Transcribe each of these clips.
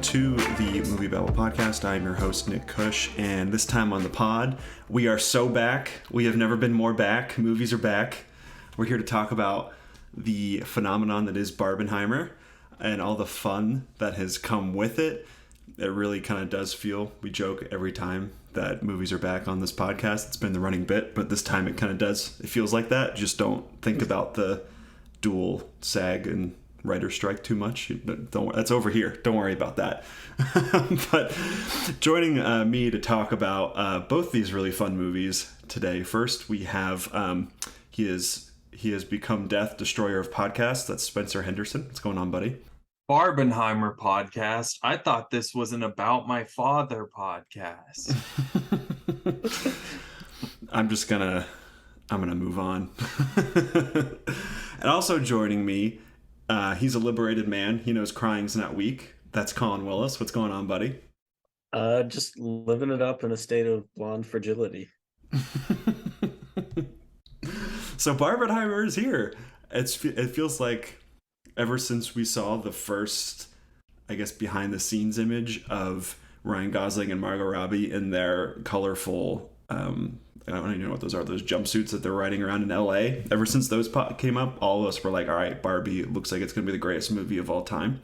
to the Movie Babble podcast. I'm your host, Nick Kush, and this time on the pod, we are so back. We have never been more back. Movies are back. We're here to talk about the phenomenon that is Barbenheimer and all the fun that has come with it. It really kind of does feel, we joke every time that movies are back on this podcast. It's been the running bit, but this time it kind of does. It feels like that. Just don't think about the dual SAG and writer strike too much. That's over here. Don't worry about that. But joining me to talk about both these really fun movies today. First, we have he has become Death Destroyer of podcasts. That's Spencer Henderson. What's going on, buddy? Barbenheimer podcast. I thought this was an About My Father podcast. I'm gonna move on. And also joining me, he's a liberated man. He knows crying's not weak. That's Collin Willis. What's going on, buddy? Just living it up in a state of blonde fragility. So Barbenheimer is here. It feels like ever since we saw the first, I guess, behind the scenes image of Ryan Gosling and Margot Robbie in their colorful, I don't even know what those are, those jumpsuits that they're riding around in LA. Ever since those came up, all of us were like, all right, Barbie, it looks like it's going to be the greatest movie of all time.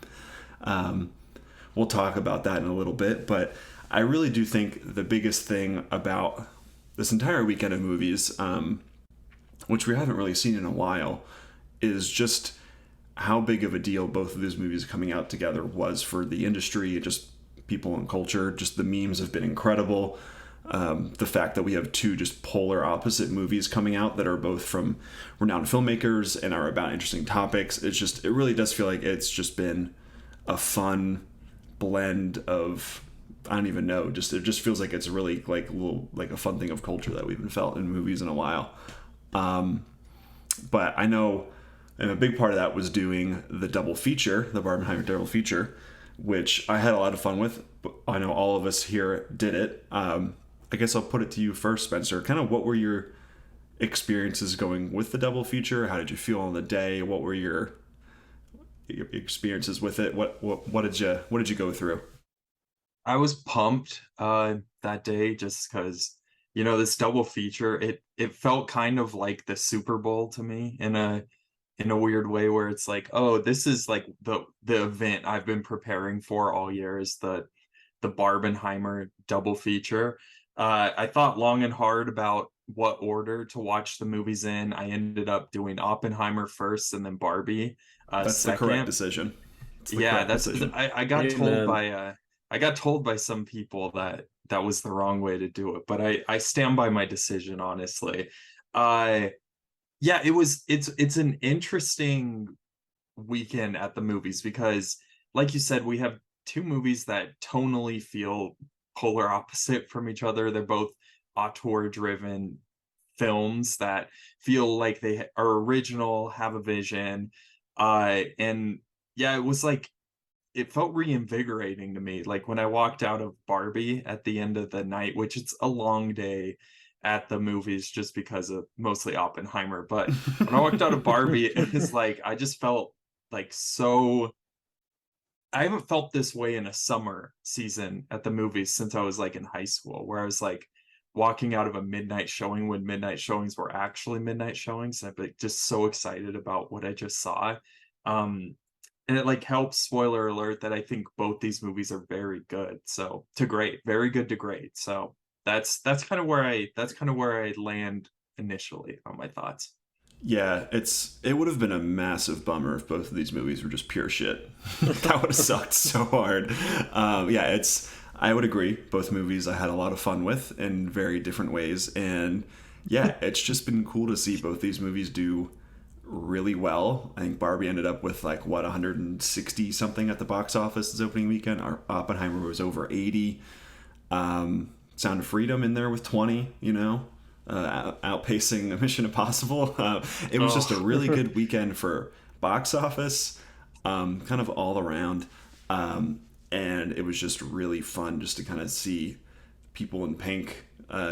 We'll talk about that in a little bit, but I really do think the biggest thing about this entire weekend of movies, which we haven't really seen in a while, is just how big of a deal both of these movies coming out together was for the industry, just people and culture. Just the memes have been incredible. The fact that we have two just polar opposite movies coming out that are both from renowned filmmakers and are about interesting topics. It really does feel like it's just been a fun blend of, I don't even know, it just feels like it's really like a fun thing of culture that we haven't felt in movies in a while. But I know, and a big part of that was doing the double feature, the Barbenheimer double feature, which I had a lot of fun with. I know all of us here did it. I guess I'll put it to you first, Spencer. Kind of what were your experiences going with the double feature? How did you feel on the day? What were your experiences with it? What did you go through? I was pumped that day just because, this double feature, it felt kind of like the Super Bowl to me in a weird way, where it's like, oh, this is like the event I've been preparing for all year, is the Barbenheimer double feature. I thought long and hard about what order to watch the movies in. I ended up doing Oppenheimer first and then Barbie that's second. The correct decision. I got told by some people that was the wrong way to do it, but I stand by my decision, honestly. Yeah, it's an interesting weekend at the movies because, like you said, we have two movies that tonally feel polar opposite from each other. They're both auteur-driven films that feel like they are original, have a vision, and yeah, it was like, it felt reinvigorating to me. Like when I walked out of Barbie at the end of the night, which it's a long day at the movies just because of mostly Oppenheimer, but when I walked out of Barbie, it was like, I just felt like I haven't felt this way in a summer season at the movies since I was like in high school, where I was like walking out of a midnight showing when midnight showings were actually midnight showings. And I'm like just so excited about what I just saw. And it like helps, spoiler alert, that I think both these movies are very good. So to great, very good to great. So that's kind of where I land initially on my thoughts. Yeah, it would have been a massive bummer if both of these movies were just pure shit. That would have sucked so hard. I would agree. Both movies I had a lot of fun with in very different ways. And yeah, it's just been cool to see both these movies do really well. I think Barbie ended up with 160 something at the box office this opening weekend. Oppenheimer was over 80. Sound of Freedom in there with 20, outpacing Mission Impossible. It was just a really good weekend for box office, kind of all around. And it was just really fun just to kind of see people in pink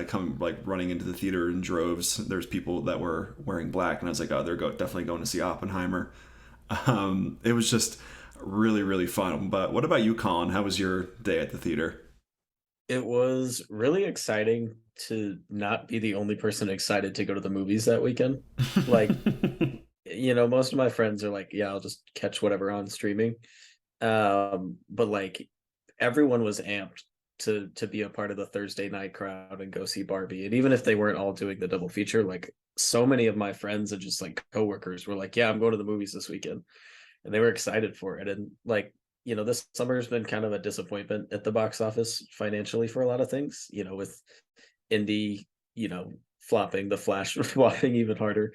come running into the theater in droves. There's people that were wearing black, and I was like, oh, they're definitely going to see Oppenheimer. It was just really, really fun. But what about you, Colin? How was your day at the theater? It was really exciting to not be the only person excited to go to the movies that weekend. Like, most of my friends are like, yeah, I'll just catch whatever on streaming. But like everyone was amped to be a part of the Thursday night crowd and go see Barbie. And even if they weren't all doing the double feature, like so many of my friends and just like coworkers were like, yeah, I'm going to the movies this weekend. And they were excited for it. And like, this summer has been kind of a disappointment at the box office financially for a lot of things, with indie, flopping, The Flash flopping even harder,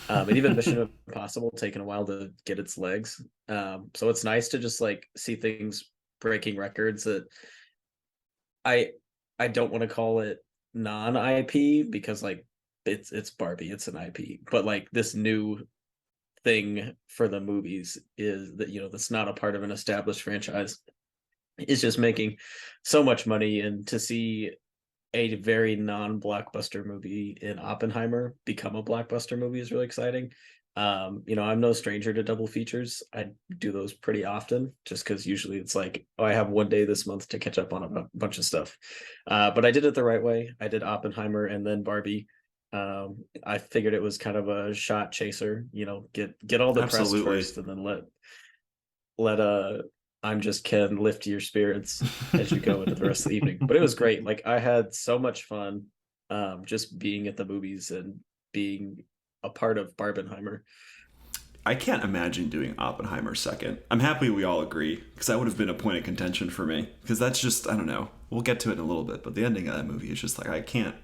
and even Mission Impossible taking a while to get its legs. So it's nice to just like see things breaking records that I I don't want to call it non-IP because like it's Barbie, it's an IP, but like this new thing for the movies is that that's not a part of an established franchise is just making so much money, and to see a very non-blockbuster movie in Oppenheimer become a blockbuster movie is really exciting. I'm no stranger to double features. I do those pretty often just because usually it's like, oh, I have one day this month to catch up on a bunch of stuff. But I did it the right way. I did Oppenheimer and then Barbie. I figured it was kind of a shot chaser, get all the press first and then let I'm Just Ken lift your spirits as you go into the rest of the evening. But it was great. Like I had so much fun just being at the movies and being a part of Barbenheimer. I can't imagine doing Oppenheimer second. I'm happy we all agree, because that would have been a point of contention for me. Because that's just, I don't know. We'll get to it in a little bit, but the ending of that movie is just like, I can't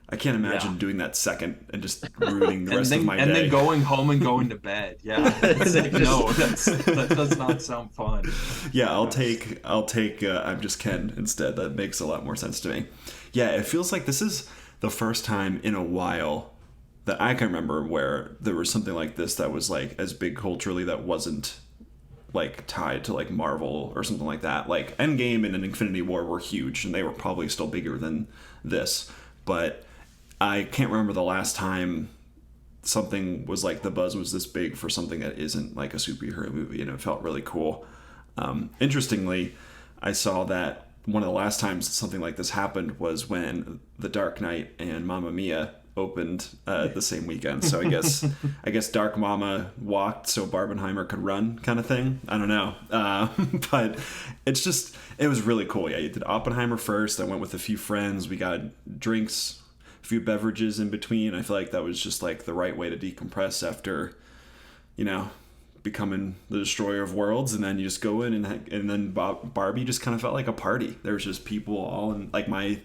imagine doing that second and just ruining the rest of my day. And then going home and going to bed. Yeah. No, that does not sound fun. Yeah, I'll take I'm Just Ken instead. That makes a lot more sense to me. Yeah, it feels like this is the first time in a while that I can remember where there was something like this that was like as big culturally that wasn't like tied to like Marvel or something like that. Like Endgame and Infinity War were huge, and they were probably still bigger than this, but I can't remember the last time something was like the buzz was this big for something that isn't like a superhero movie, and it felt really cool. Interestingly, I saw that one of the last times something like this happened was when The Dark Knight and Mamma Mia opened the same weekend. So I guess Dark Mama walked so Barbenheimer could run, kind of thing. I don't know, but it was really cool. Yeah, you did Oppenheimer first. I went with a few friends. We got drinks, a few beverages in between. I feel like that was just like the right way to decompress after, becoming the destroyer of worlds. And then you just go in and then Barbie just kind of felt like a party. There was just people all in, like my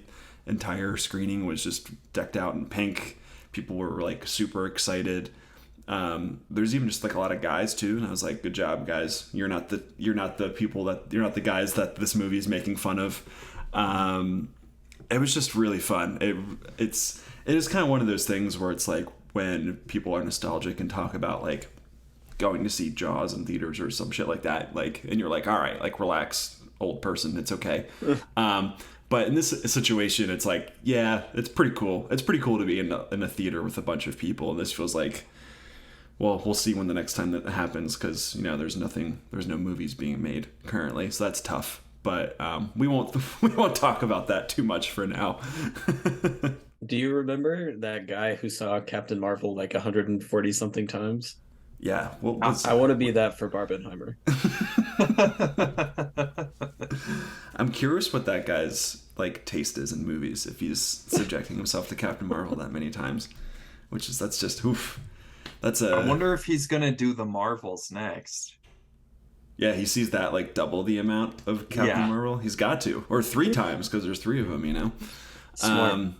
entire screening was just decked out in pink. People were like super excited. There's even just like a lot of guys too, and I was like, good job, guys. You're not the the guys that this movie is making fun of. It was just really fun. It is kind of one of those things where it's like when people are nostalgic and talk about like going to see Jaws in theaters or some shit like that, like, and you're like, all right, like relax, old person, it's okay. But in this situation, it's like, yeah, it's pretty cool. It's pretty cool to be in a theater with a bunch of people. And this feels like, well, we'll see when the next time that happens, because, there's no movies being made currently. So that's tough. But we won't talk about that too much for now. Do you remember that guy who saw Captain Marvel like 140 something times? Yeah. I want to be that for Barbenheimer. I'm curious what that guy's like taste is in movies if he's subjecting himself to Captain Marvel that many times, that's just oof. I wonder if he's gonna do the Marvels next. Yeah, he sees that like double the amount of Captain Marvel. He's got to, or 3 times, because there's 3 of them. Smart.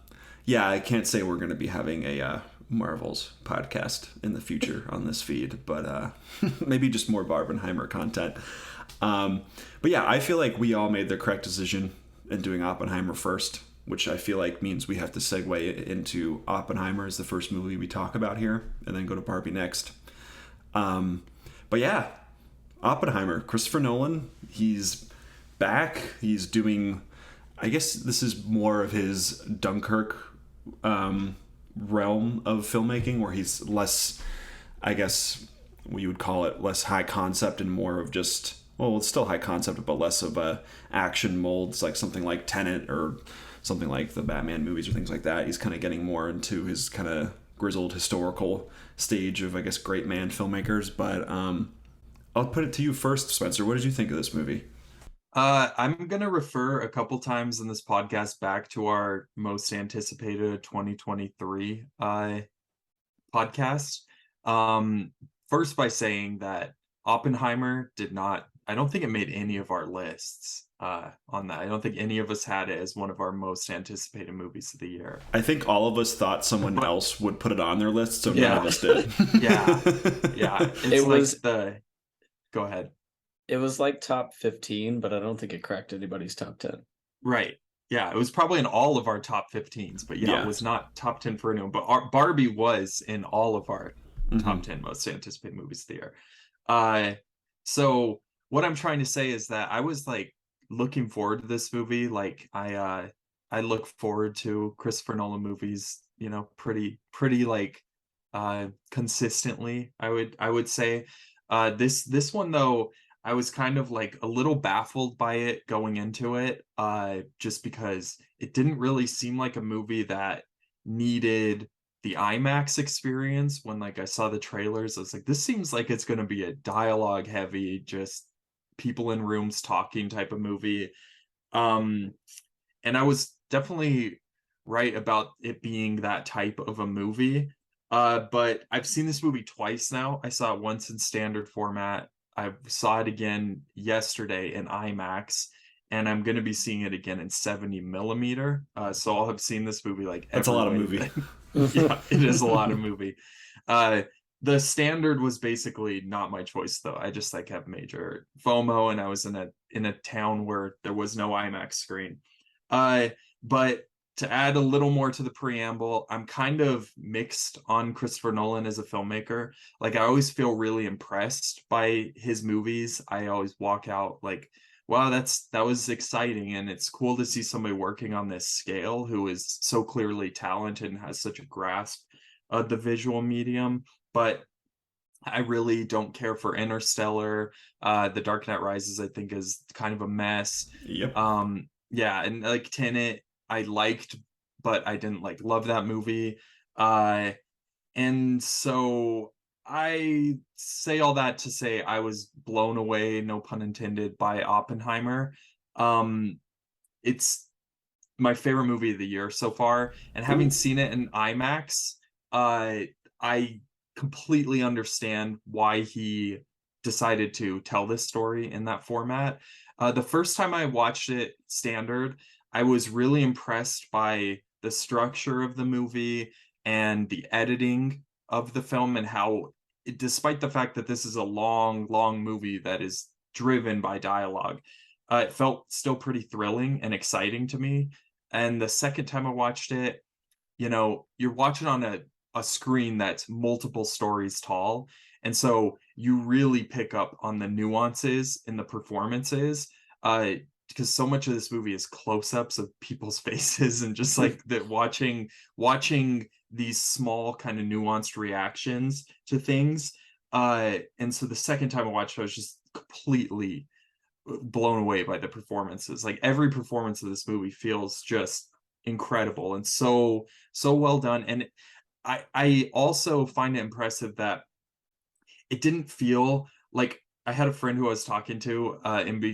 Yeah, I can't say we're gonna be having a Marvels podcast in the future on this feed, but maybe just more Barbenheimer content. But yeah, I feel like we all made the correct decision in doing Oppenheimer first, which I feel like means we have to segue into Oppenheimer as the first movie we talk about here, and then go to Barbie next. But yeah, Oppenheimer, Christopher Nolan, he's back. He's doing, I guess this is more of his Dunkirk realm of filmmaking, where he's less, I guess, we would call it less high concept and more of just, well, it's still high concept, but less of a action molds, like something like Tenet or something like the Batman movies or things like that. He's kind of getting more into his kind of grizzled historical stage of, I guess, great man filmmakers. But I'll put it to you first, Spencer. What did you think of this movie? I'm going to refer a couple times in this podcast back to our most anticipated 2023 podcast. First by saying that Oppenheimer I don't think it made any of our lists on that. I don't think any of us had it as one of our most anticipated movies of the year. I think all of us thought someone else would put it on their list, so none of us did. Yeah. Go ahead. It was like top 15, but I don't think it cracked anybody's top 10. Right. Yeah, it was probably in all of our top 15s, but it was not top 10 for anyone. But Barbie was in all of our top 10 most anticipated movies of the year. So what I'm trying to say is that I was like looking forward to this movie. Like I look forward to Christopher Nolan movies, pretty like consistently. I would say this one though, I was kind of like a little baffled by it going into it, just because it didn't really seem like a movie that needed the IMAX experience. When like I saw the trailers, I was like, this seems like it's going to be a dialogue heavy, just people in rooms talking type of movie. And I was definitely right about it being that type of a movie. But I've seen this movie twice now. I saw it once in standard format. I saw it again yesterday in IMAX, and I'm going to be seeing it again in 70 millimeter. So I'll have seen this movie like that's a lot of movie. Yeah, it is a lot of movie. The standard was basically not my choice though. I just like have major FOMO, and I was in a town where there was no IMAX screen. But to add a little more to the preamble, I'm kind of mixed on Christopher Nolan as a filmmaker. Like I always feel really impressed by his movies. I always walk out like, wow, that was exciting, and it's cool to see somebody working on this scale who is so clearly talented and has such a grasp of the visual medium. But I really don't care for Interstellar. The Dark Knight Rises, I think, is kind of a mess. Yep. Yeah, and like Tenet, I liked, but I didn't like love that movie. And so I say all that to say I was blown away, no pun intended, by Oppenheimer. It's my favorite movie of the year so far, and having seen it in IMAX, I completely understand why he decided to tell this story in that format. The first time I watched it standard, I was really impressed by the structure of the movie and the editing of the film, and how, despite the fact that this is a long movie that is driven by dialogue, it felt still pretty thrilling and exciting to me. And the second time I watched it, you're watching on a screen that's multiple stories tall, and so you really pick up on the nuances in the performances, because so much of this movie is close-ups of people's faces, and just like that, watching these small kind of nuanced reactions to things. And so the second time I watched it, I was just completely blown away by the performances. Like every performance of this movie feels just incredible and so well done. And I also find it impressive that it didn't feel like, I had a friend who I was talking to,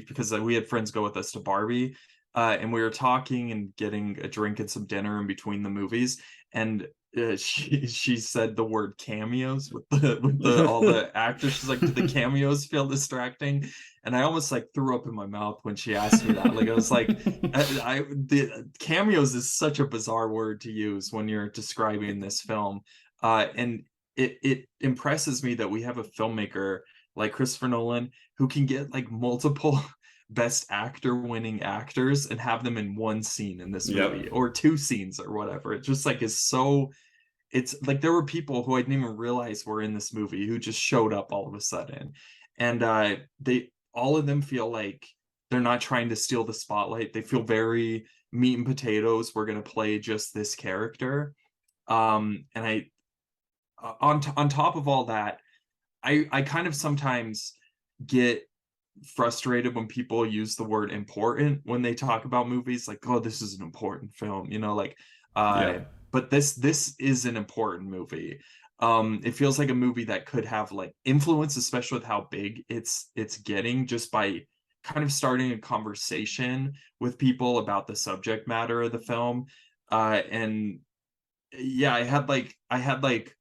because we had friends go with us to Barbie, and we were talking and getting a drink and some dinner in between the movies, and she said the word cameos with all the actors. She's like, "Did the cameos feel distracting?" And I almost like threw up in my mouth when she asked me that. Like I was like, the cameos is such a bizarre word to use when you're describing this film, and it impresses me that we have a filmmaker like Christopher Nolan who can get like multiple best actor winning actors and have them in one scene in this movie, or two scenes or whatever. It just like is so, it's like there were people who I didn't even realize were in this movie who just showed up all of a sudden, and they all of them feel like they're not trying to steal the spotlight. They feel very meat and potatoes. We're going to play just this character, and I on top of all that, I kind of sometimes get frustrated when people use the word important when they talk about movies, like, oh, this is an important film, like but this is an important movie. It feels like a movie that could have like influence, especially with how big it's getting, just by kind of starting a conversation with people about the subject matter of the film. And yeah, I had like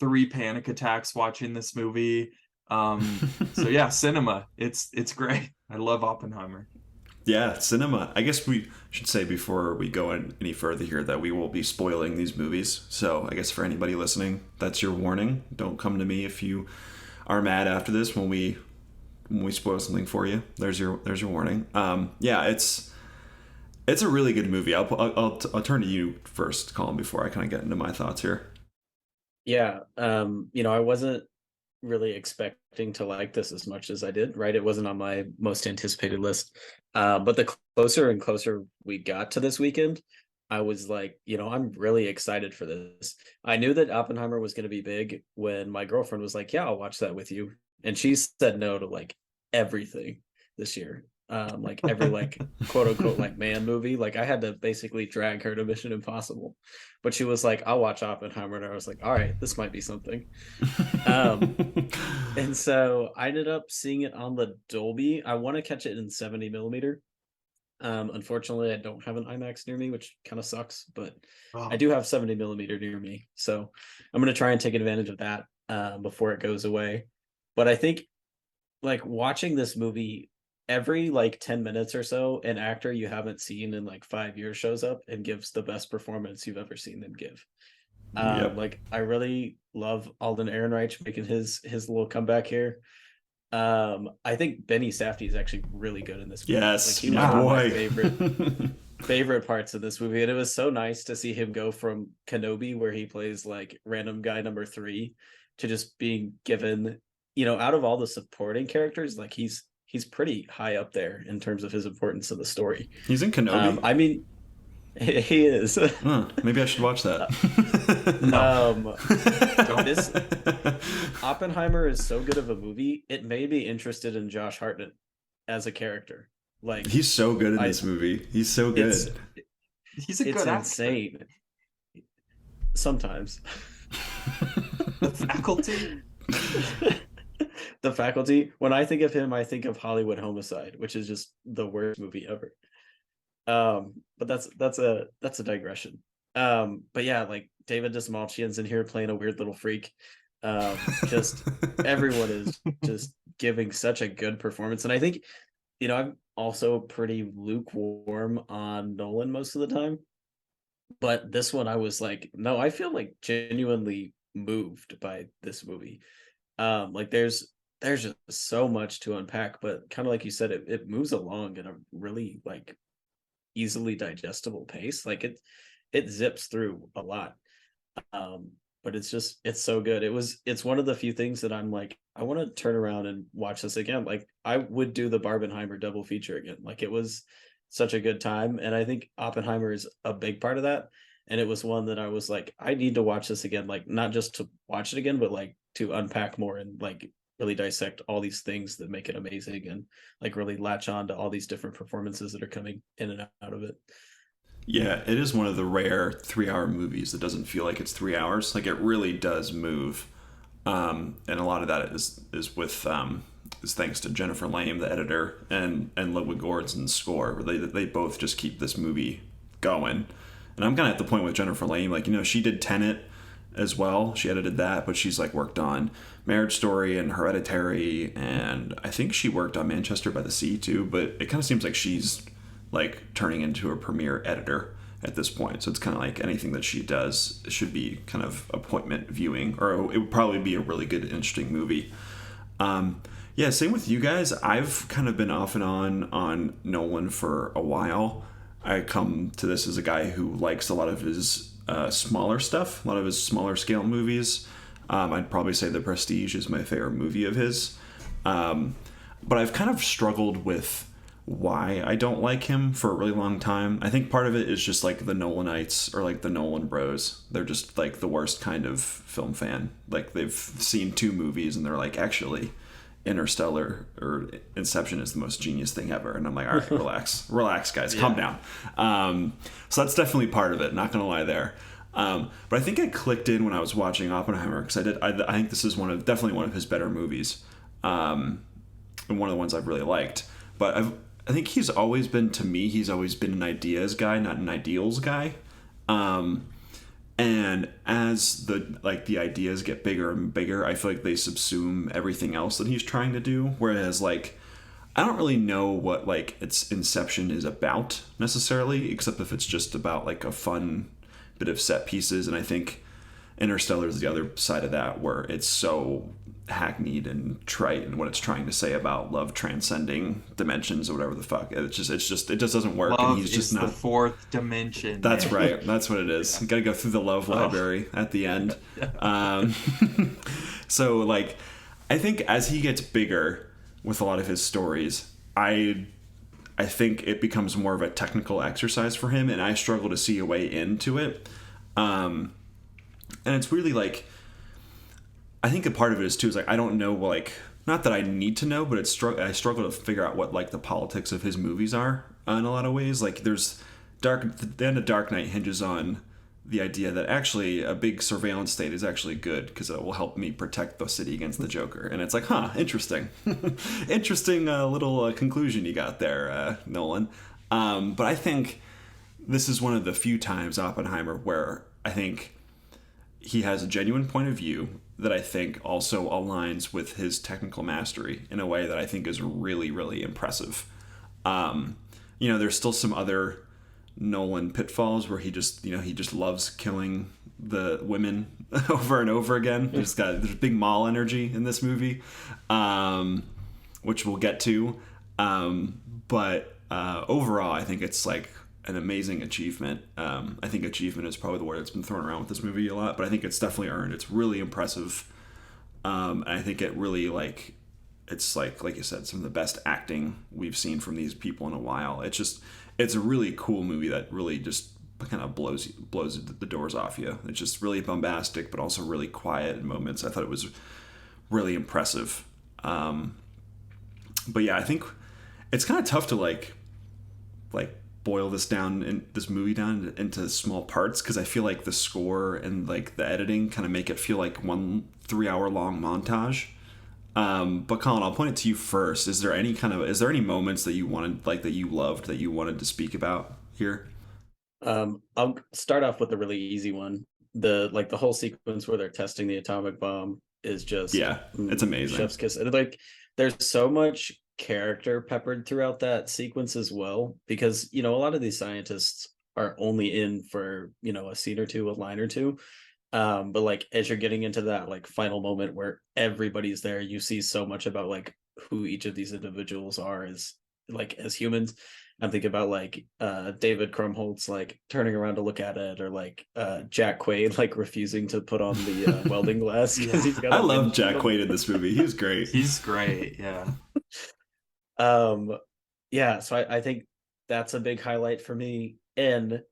3 panic attacks watching this movie. So yeah, cinema. It's great. I love Oppenheimer. Yeah, cinema. I guess we should say before we go any further here that we will be spoiling these movies. So I guess for anybody listening, that's your warning. Don't come to me if you are mad after this when we spoil something for you. There's your warning. Yeah, it's a really good movie. I'll turn to you first, Collin, before I kind of get into my thoughts here. Yeah, I wasn't really expecting to like this as much as I did, right? It wasn't on my most anticipated list. But the closer and closer we got to this weekend, I was like, I'm really excited for this. I knew that Oppenheimer was going to be big when my girlfriend was like, yeah, I'll watch that with you. And she said no to like everything this year. Like every like quote unquote like man movie. Like I had to basically drag her to Mission Impossible. But she was like, I'll watch Oppenheimer. And I was like, all right, this might be something. And so I ended up seeing it on the Dolby. I want to catch it in 70 millimeter. Unfortunately, I don't have an IMAX near me, which kind of sucks, but I do have 70 millimeter near me. So I'm going to try and take advantage of that before it goes away. But I think like watching this movie, every like 10 minutes or so, an actor you haven't seen in like 5 years shows up and gives the best performance you've ever seen them give. Like I really love Alden Ehrenreich making his little comeback here. I think Benny Safdie is actually really good in this movie. Yes, like, he was one of my favorite parts of this movie, and it was so nice to see him go from Kenobi, where he plays like random guy number 3, to just being given, out of all the supporting characters, like he's pretty high up there in terms of his importance in the story. He's in Kenobi. I mean, he is. Maybe I should watch that. This Oppenheimer is so good of a movie. It made me interested in Josh Hartnett as a character. Like he's so good in this movie. He's so good. He's a good actor. Insane. Sometimes. The Faculty. The Faculty. When I think of him, I think of Hollywood Homicide, which is just the worst movie ever. But that's a digression. But yeah, like David Dastmalchian's in here playing a weird little freak. Just everyone is just giving such a good performance, and I think I'm also pretty lukewarm on Nolan most of the time, but this one I was like, no, I feel like genuinely moved by this movie. Like there's just so much to unpack, but kind of like you said, it moves along at a really like easily digestible pace. Like it zips through a lot. But it's so good. It's one of the few things that I'm like, I want to turn around and watch this again. Like I would do the Barbenheimer double feature again. Like it was such a good time, and I think Oppenheimer is a big part of that. And it was one that I was like, I need to watch this again, like not just to watch it again, but like to unpack more and like really dissect all these things that make it amazing, and like really latch on to all these different performances that are coming in and out of it. Yeah, it is one of the rare 3-hour movies that doesn't feel like it's 3 hours. Like it really does move, and a lot of that is with is thanks to Jennifer Lame, the editor, and Ludwig Göransson's score. Where they both just keep this movie going. And I'm kind of at the point with Jennifer Lame, like she did Tenet as well. She edited that, but she's like worked on Marriage Story and Hereditary, and I think she worked on Manchester by the Sea too. But it kind of seems like she's like turning into a premier editor at this point. So it's kind of like anything that she does should be kind of appointment viewing, or it would probably be a really good, interesting movie. Yeah, same with you guys. I've kind of been off and on Nolan for a while. I come to this as a guy who likes a lot of his smaller stuff, a lot of his smaller scale movies. I'd probably say The Prestige is my favorite movie of his. But I've kind of struggled with why I don't like him for a really long time. I think part of it is just like the Nolanites or like the Nolan bros. They're just like the worst kind of film fan. Like they've seen 2 movies and they're like, actually, Interstellar or Inception is the most genius thing ever. And I'm like, all right, relax, guys, calm down. So that's definitely part of it. Not gonna lie there. But I think I clicked in when I was watching Oppenheimer because I think this is definitely one of his better movies, and one of the ones I've really liked. But I think he's always been an ideas guy, not an ideals guy. And as the ideas get bigger and bigger, I feel like they subsume everything else that he's trying to do. Whereas like, I don't really know what like its Inception is about necessarily, except if it's just about like a fun bit of set pieces. And I think Interstellar is the other side of that, where it's so hackneyed and trite and what it's trying to say about love transcending dimensions or whatever the fuck. It just doesn't work. Love and he's just is not the 4th dimension. That's right. That's what it is. You gotta go through the love library at the end. So like, I think as he gets bigger with a lot of his stories, I think it becomes more of a technical exercise for him, and I struggle to see a way into it. And it's really like, I think a part of it is too is like, I don't know, like, not that I need to know, but I struggle to figure out what like the politics of his movies are in a lot of ways. Like the end of Dark Knight hinges on the idea that actually a big surveillance state is actually good because it will help me protect the city against the Joker. And it's like, interesting. Interesting little conclusion you got there, Nolan. But I think this is one of the few times Oppenheimer where I think he has a genuine point of view that I think also aligns with his technical mastery in a way that I think is really, really impressive. There's still some other Nolan pitfalls where he just loves killing the women over and over again. There's big mall energy in this movie, which we'll get to. But overall, I think it's like an amazing achievement. I think achievement is probably the word that's been thrown around with this movie a lot, but I think it's definitely earned. It's really impressive. And I think it really it's like you said, some of the best acting we've seen from these people in a while. It's a really cool movie that really just kind of blows the doors off you. It's just really bombastic, but also really quiet in moments. I thought it was really impressive. But yeah, I think it's kind of tough to like boil this movie down into small parts, because I feel like the score and like the editing kind of make it feel like one 3-hour long montage. But Collin, I'll point it to you first. Is there any moments that you wanted, like, that you loved, that you wanted to speak about here? I'll start off with a really easy one. The whole sequence where they're testing the atomic bomb is just, it's amazing. Chef's kiss. And like, there's so much character peppered throughout that sequence as well, because a lot of these scientists are only in for a scene or two, a line or two. But like, as you're getting into that like final moment where everybody's there, you see so much about like who each of these individuals are as humans. I'm thinking about like David Krumholtz like turning around to look at it, or like Jack Quaid like refusing to put on the welding glass because he's got. I love Jack Quaid in this movie. He was great. He's great. Yeah. So I think that's a big highlight for me. And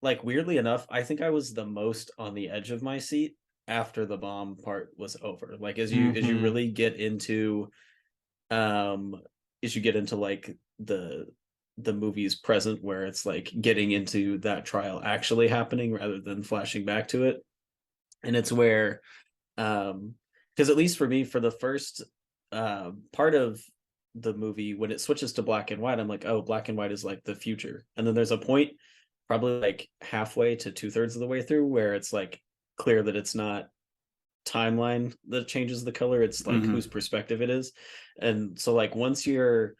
like, weirdly enough, I think I was the most on the edge of my seat after the bomb part was over. Like, as you really get into like the movie's present, where it's like getting into that trial actually happening rather than flashing back to it. And it's where because at least for me, for the first part of the movie, when it switches to black and white, I'm like, oh, black and white is like the future. And then there's a point probably like halfway to 2/3 of the way through where it's like clear that it's not timeline that changes the color, it's like whose perspective it is. And so like, once you're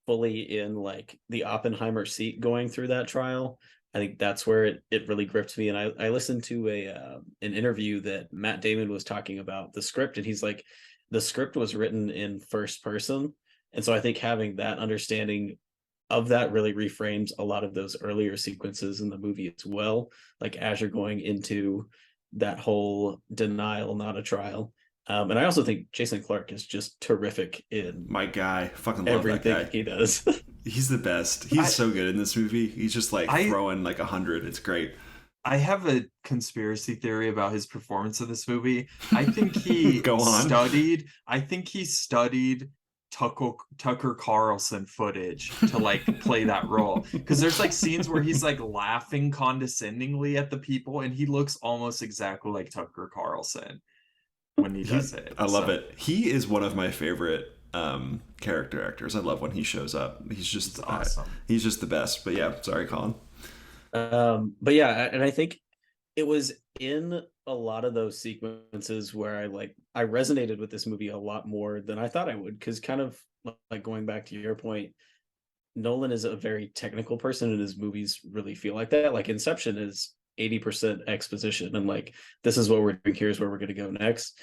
fully in like the Oppenheimer seat going through that trial, I think that's where it really gripped me. And I listened to an interview that Matt Damon was talking about the script, and he's like, the script was written in first person. And so I think having that understanding of that really reframes a lot of those earlier sequences in the movie as well. Like, as you're going into that whole denial, not a trial. And I also think Jason Clarke is just terrific in my guy. Fucking love everything that guy. he does. He's the best. He's so good in this movie. He's just like throwing like 100. It's great. I have a conspiracy theory about his performance in this movie. I think he Go on. studied Tucker Carlson footage to like play that role, because there's like scenes where he's like laughing condescendingly at the people, and he looks almost exactly like Tucker Carlson when he does it. I love it. He is one of my favorite character actors. I love when he shows up. He's awesome. He's just the best. But yeah, sorry, Collin. But yeah, and I think it was in a lot of those sequences where I resonated with this movie a lot more than I thought I would, because kind of like going back to your point, Nolan is a very technical person, and his movies really feel like that. Like Inception is 80% exposition, and like, this is what we're doing, here's where we're going to go next.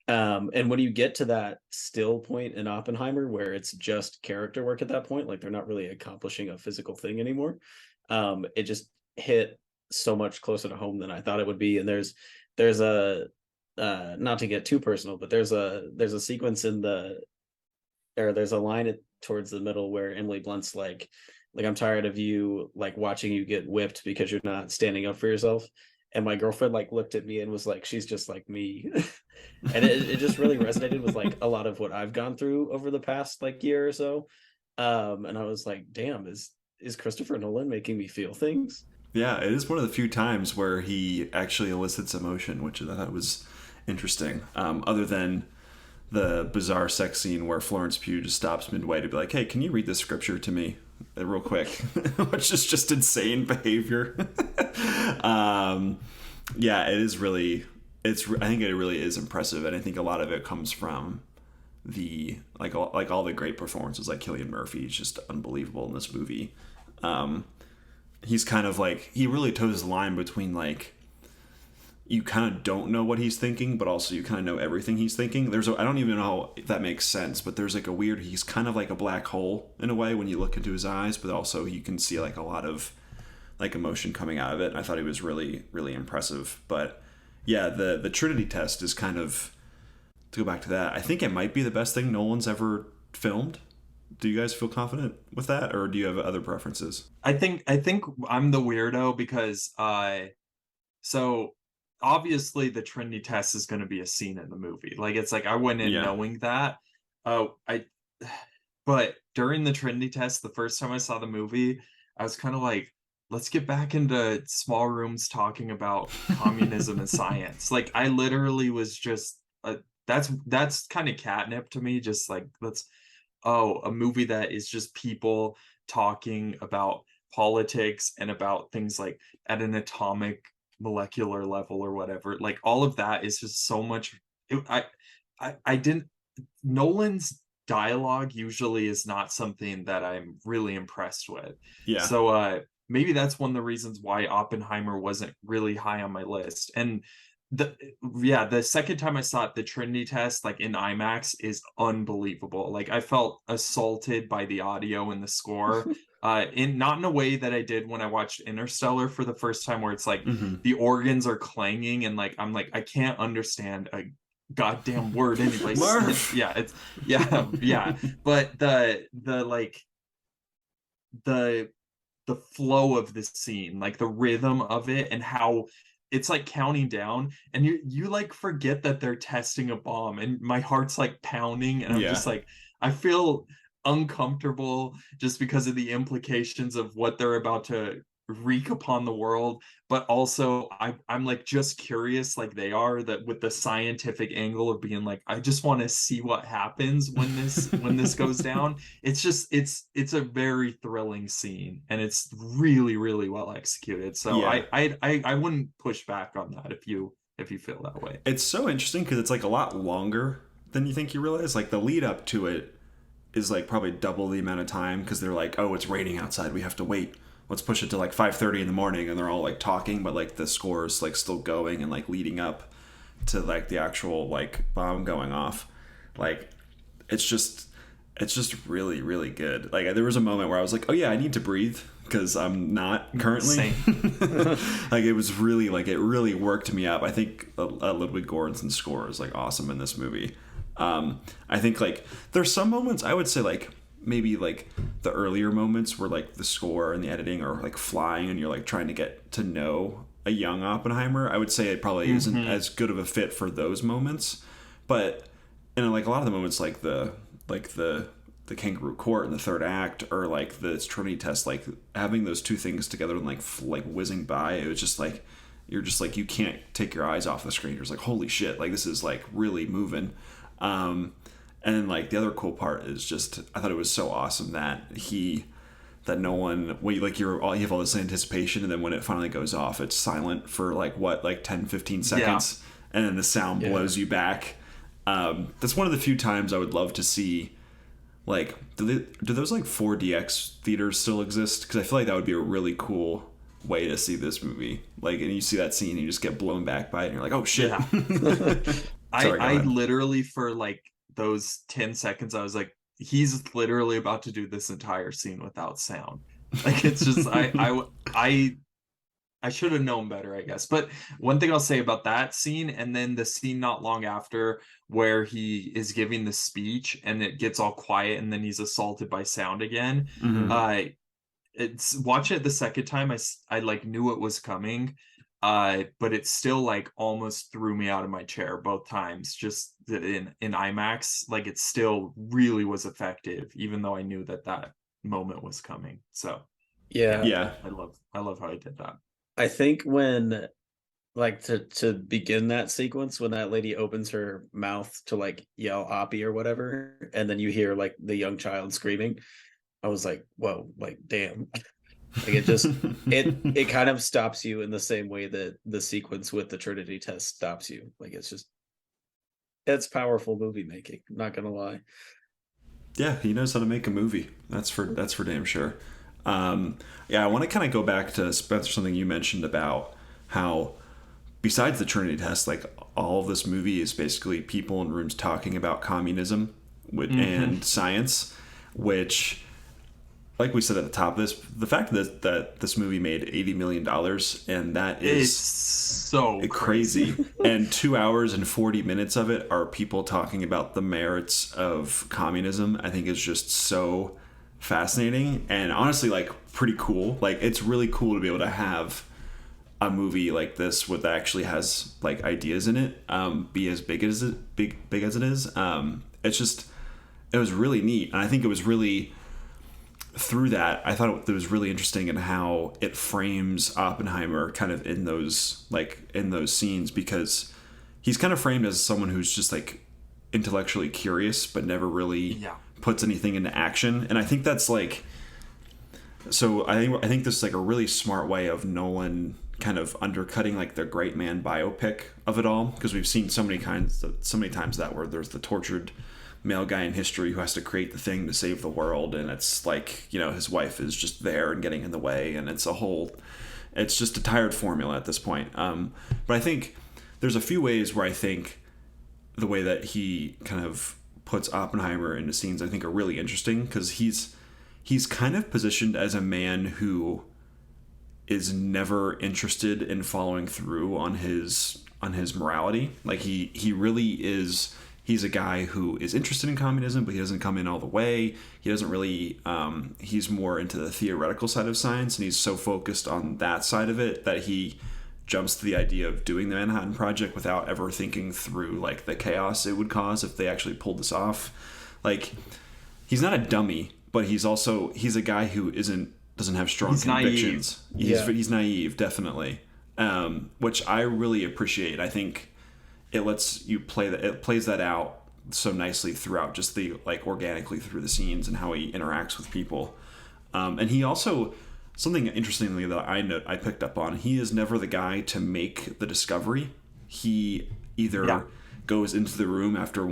And when you get to that still point in Oppenheimer, where it's just character work at that point, like they're not really accomplishing a physical thing anymore, it just hit so much closer to home than I thought it would be. And there's a not to get too personal, but there's a sequence there's a line towards the middle where Emily Blunt's like I'm tired of you like watching you get whipped because you're not standing up for yourself. And my girlfriend like looked at me and was like, she's just like me. And it just really resonated with like a lot of what I've gone through over the past like year or so. And I was like, damn, is Christopher Nolan making me feel things? Yeah, it is one of the few times where he actually elicits emotion, which I thought was interesting. Other than the bizarre sex scene where Florence Pugh just stops midway to be like, hey, can you read this scripture to me real quick? Which is just insane behavior. Yeah, it is really, I think it really is impressive. And I think a lot of it comes from the, like all the great performances, like Cillian Murphy is just unbelievable in this movie. He's kind of like, he really toes the line between like, you kind of don't know what he's thinking, but also you kind of know everything he's thinking. I don't even know if that makes sense, but there's like he's kind of like a black hole in a way when you look into his eyes, but also you can see like a lot of like emotion coming out of it. And I thought he was really, really impressive. But yeah, the Trinity test is kind of, to go back to that, I think it might be the best thing Nolan's ever filmed. Do you guys feel confident with that, or do you have other preferences? I think I'm the weirdo because so obviously the Trinity test is going to be a scene in the movie. Like, it's like I went in knowing that. But during the Trinity test, the first time I saw the movie, I was kind of like, let's get back into small rooms talking about communism and science. Like, I literally was just that's kind of catnip to me. Just like, a movie that is just people talking about politics and about things like at an atomic molecular level or whatever. Like, all of that is just so much. Nolan's dialogue usually is not something that I'm really impressed with. Yeah. So maybe that's one of the reasons why Oppenheimer wasn't really high on my list. And the second time I saw it, the Trinity test, like in IMAX, is unbelievable. Like, I felt assaulted by the audio and the score, not in a way that I did when I watched Interstellar for the first time, where it's like the organs are clanging and like I'm like, I can't understand a goddamn word anybody's saying. Yeah. But the flow of this scene, like the rhythm of it, and how it's like counting down, and you like forget that they're testing a bomb, and my heart's like pounding, and I'm just like, I feel uncomfortable just because of the implications of what they're about to wreak upon the world. But also I'm like just curious, like they are, that with the scientific angle of being like, I just want to see what happens when this goes down. It's just it's a very thrilling scene, and it's really, really well executed. So I wouldn't push back on that if you feel that way. It's so interesting because it's like a lot longer than you think you realize. Like, the lead up to it is like probably double the amount of time, because they're like, oh, it's raining outside, we have to wait, let's push it to like 5:30 in the morning, and they're all like talking, but like the score is like still going and like leading up to like the actual like bomb going off. Like, it's just really, really good. Like, there was a moment where I was like, oh yeah, I need to breathe, because I'm not currently. Like, it was really like, it really worked me up. I think Ludwig Göransson's score is like awesome in this movie. I think like there's some moments I would say like maybe like the earlier moments where like the score and the editing are like flying and you're like trying to get to know a young Oppenheimer, I would say it probably isn't as good of a fit for those moments. But in like a lot of the moments, like the kangaroo court in the third act, or like the Trinity test, like having those two things together and like whizzing by, it was just like you're just like you can't take your eyes off the screen. You're just like, holy shit, like this is like really moving. And then like the other cool part is just I thought it was so awesome that no one you have all this anticipation, and then when it finally goes off, it's silent for like 10-15 seconds, and then the sound blows you back. That's one of the few times I would love to see. Like, do those like 4DX theaters still exist? Because I feel like that would be a really cool way to see this movie. Like, and you see that scene, and you just get blown back by it, and you're like, oh shit. Yeah. Sorry, I literally for like those 10 seconds, I was like, he's literally about to do this entire scene without sound. Like, it's just I should have known better, I guess. But one thing I'll say about that scene, and then the scene not long after where he is giving the speech and it gets all quiet and then he's assaulted by sound again. It's watch it the second time, I like knew it was coming, but it still like almost threw me out of my chair both times. Just in IMAX, like it still really was effective, even though I knew that moment was coming. So yeah, I love how he did that. I think when like to begin that sequence, when that lady opens her mouth to like yell Oppie or whatever, and then you hear like the young child screaming, I was like, whoa, like damn. Like it just it kind of stops you in the same way that the sequence with the Trinity test stops you. Like it's powerful movie making, I'm not gonna lie. Yeah, he knows how to make a movie. That's for damn sure. I want to kind of go back to Spencer, something you mentioned about how besides the Trinity test, like all of this movie is basically people in rooms talking about communism and science, which, like we said at the top of this, the fact that this movie made $80 million, and that is so crazy. And 2 hours and 40 minutes of it are people talking about the merits of communism, I think is just so fascinating and honestly like pretty cool. Like it's really cool to be able to have a movie like this that actually has like ideas in it be as big as it is. It was really neat, and I think it was really through that I thought it was really interesting in how it frames Oppenheimer kind of in those scenes, because he's kind of framed as someone who's just like intellectually curious but never really puts anything into action. And I think that's like, so I think this is like a really smart way of Nolan kind of undercutting like the great man biopic of it all, because we've seen so many times that where there's the tortured male guy in history who has to create the thing to save the world, and it's like, you know, his wife is just there and getting in the way, and it's just a tired formula at this point. But I think there's a few ways where I think the way that he kind of puts Oppenheimer into scenes I think are really interesting, because he's kind of positioned as a man who is never interested in following through on his morality. Like he really is. He's a guy who is interested in communism, but he doesn't come in all the way. He doesn't really. He's more into the theoretical side of science, and he's so focused on that side of it that he jumps to the idea of doing the Manhattan Project without ever thinking through like the chaos it would cause if they actually pulled this off. Like, he's not a dummy, but he's a guy who doesn't have strong convictions. He's naive, definitely, which I really appreciate. I think it lets you plays that out so nicely throughout, just the like organically through the scenes and how he interacts with people. And he also, something interestingly that I picked up on, he is never the guy to make the discovery. He either goes into the room after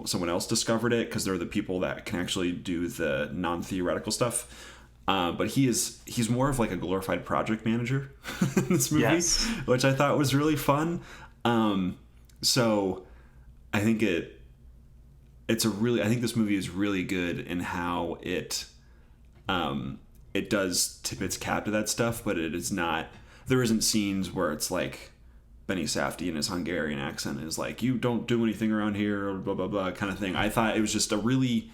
someone else discovered it, because they're the people that can actually do the non-theoretical stuff. But he's more of like a glorified project manager in this movie, which I thought was really fun. So I think I think this movie is really good in how it does tip its cap to that stuff, but there isn't scenes where it's like Benny Safdie in his Hungarian accent is like, you don't do anything around here, or blah, blah, blah kind of thing. I thought it was just a really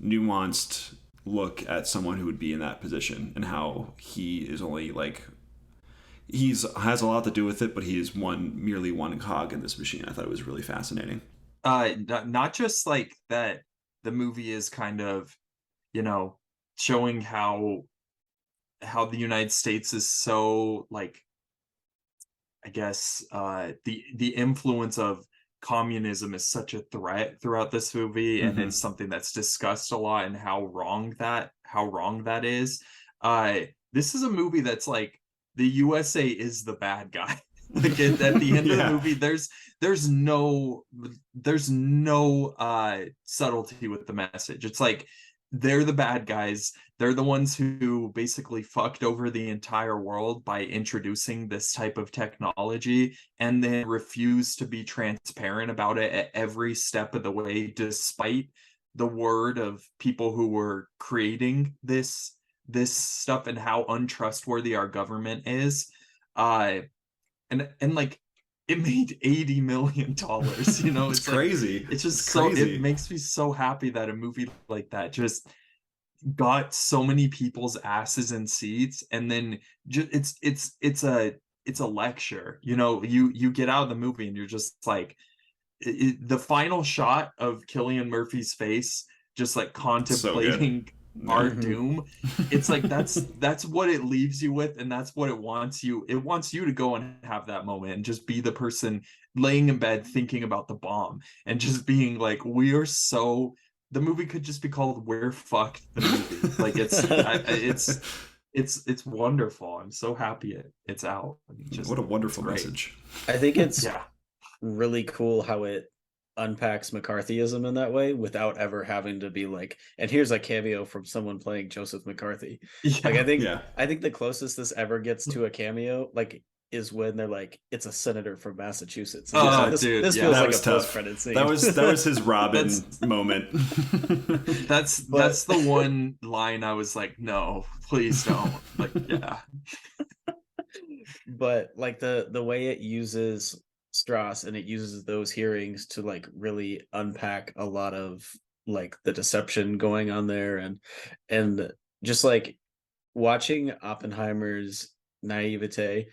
nuanced look at someone who would be in that position and how he is only like has a lot to do with it, but he is merely one cog in this machine. I thought it was really fascinating. Not just like that the movie is kind of, you know, showing how the United States is so like, I guess the influence of communism is such a threat throughout this movie, and it's something that's discussed a lot, and how wrong that is. This is a movie that's like the USA is the bad guy. Like at the end of the movie, there's no subtlety with the message. It's like they're the bad guys. They're the ones who basically fucked over the entire world by introducing this type of technology, and then refuse to be transparent about it at every step of the way, despite the word of people who were creating this stuff and how untrustworthy our government is. And like it made $80 million, you know. It's crazy. Like, it's just crazy. It makes me so happy that a movie like that just got so many people's asses in seats, and then it's a lecture, you know. You get out of the movie and you're just like, the final shot of Cillian Murphy's face just like contemplating our doom. It's like that's what it leaves you with, and that's what it wants you to go and have that moment and just be the person laying in bed thinking about the bomb and just being like, the movie could just be called We're Fucked the Movie. Like it's wonderful. I'm so happy it's out. What a wonderful message. I think it's really cool how it unpacks McCarthyism in that way without ever having to be like, and here's a cameo from someone playing Joseph McCarthy. Like I think the closest this ever gets to a cameo like is when they're like, it's a senator from Massachusetts. This feels like a post-credit scene. That was his Robin moment. That's the one line I was like, no, please don't. Like, yeah. But like the way it uses Strauss and it uses those hearings to like really unpack a lot of like the deception going on there, and just like watching Oppenheimer's naivete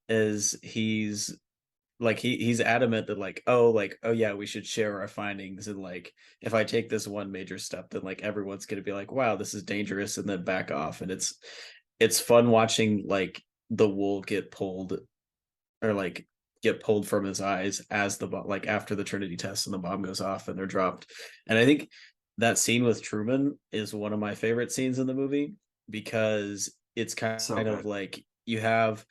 is he's adamant that like, oh yeah, we should share our findings, and like if I take this one major step, then like everyone's gonna be like, wow, this is dangerous, and then back off. And it's fun watching like the wool get pulled from his eyes as like after the Trinity test and the bomb goes off and they're dropped. And I think that scene with Truman is one of my favorite scenes in the movie, because it's kind of like you have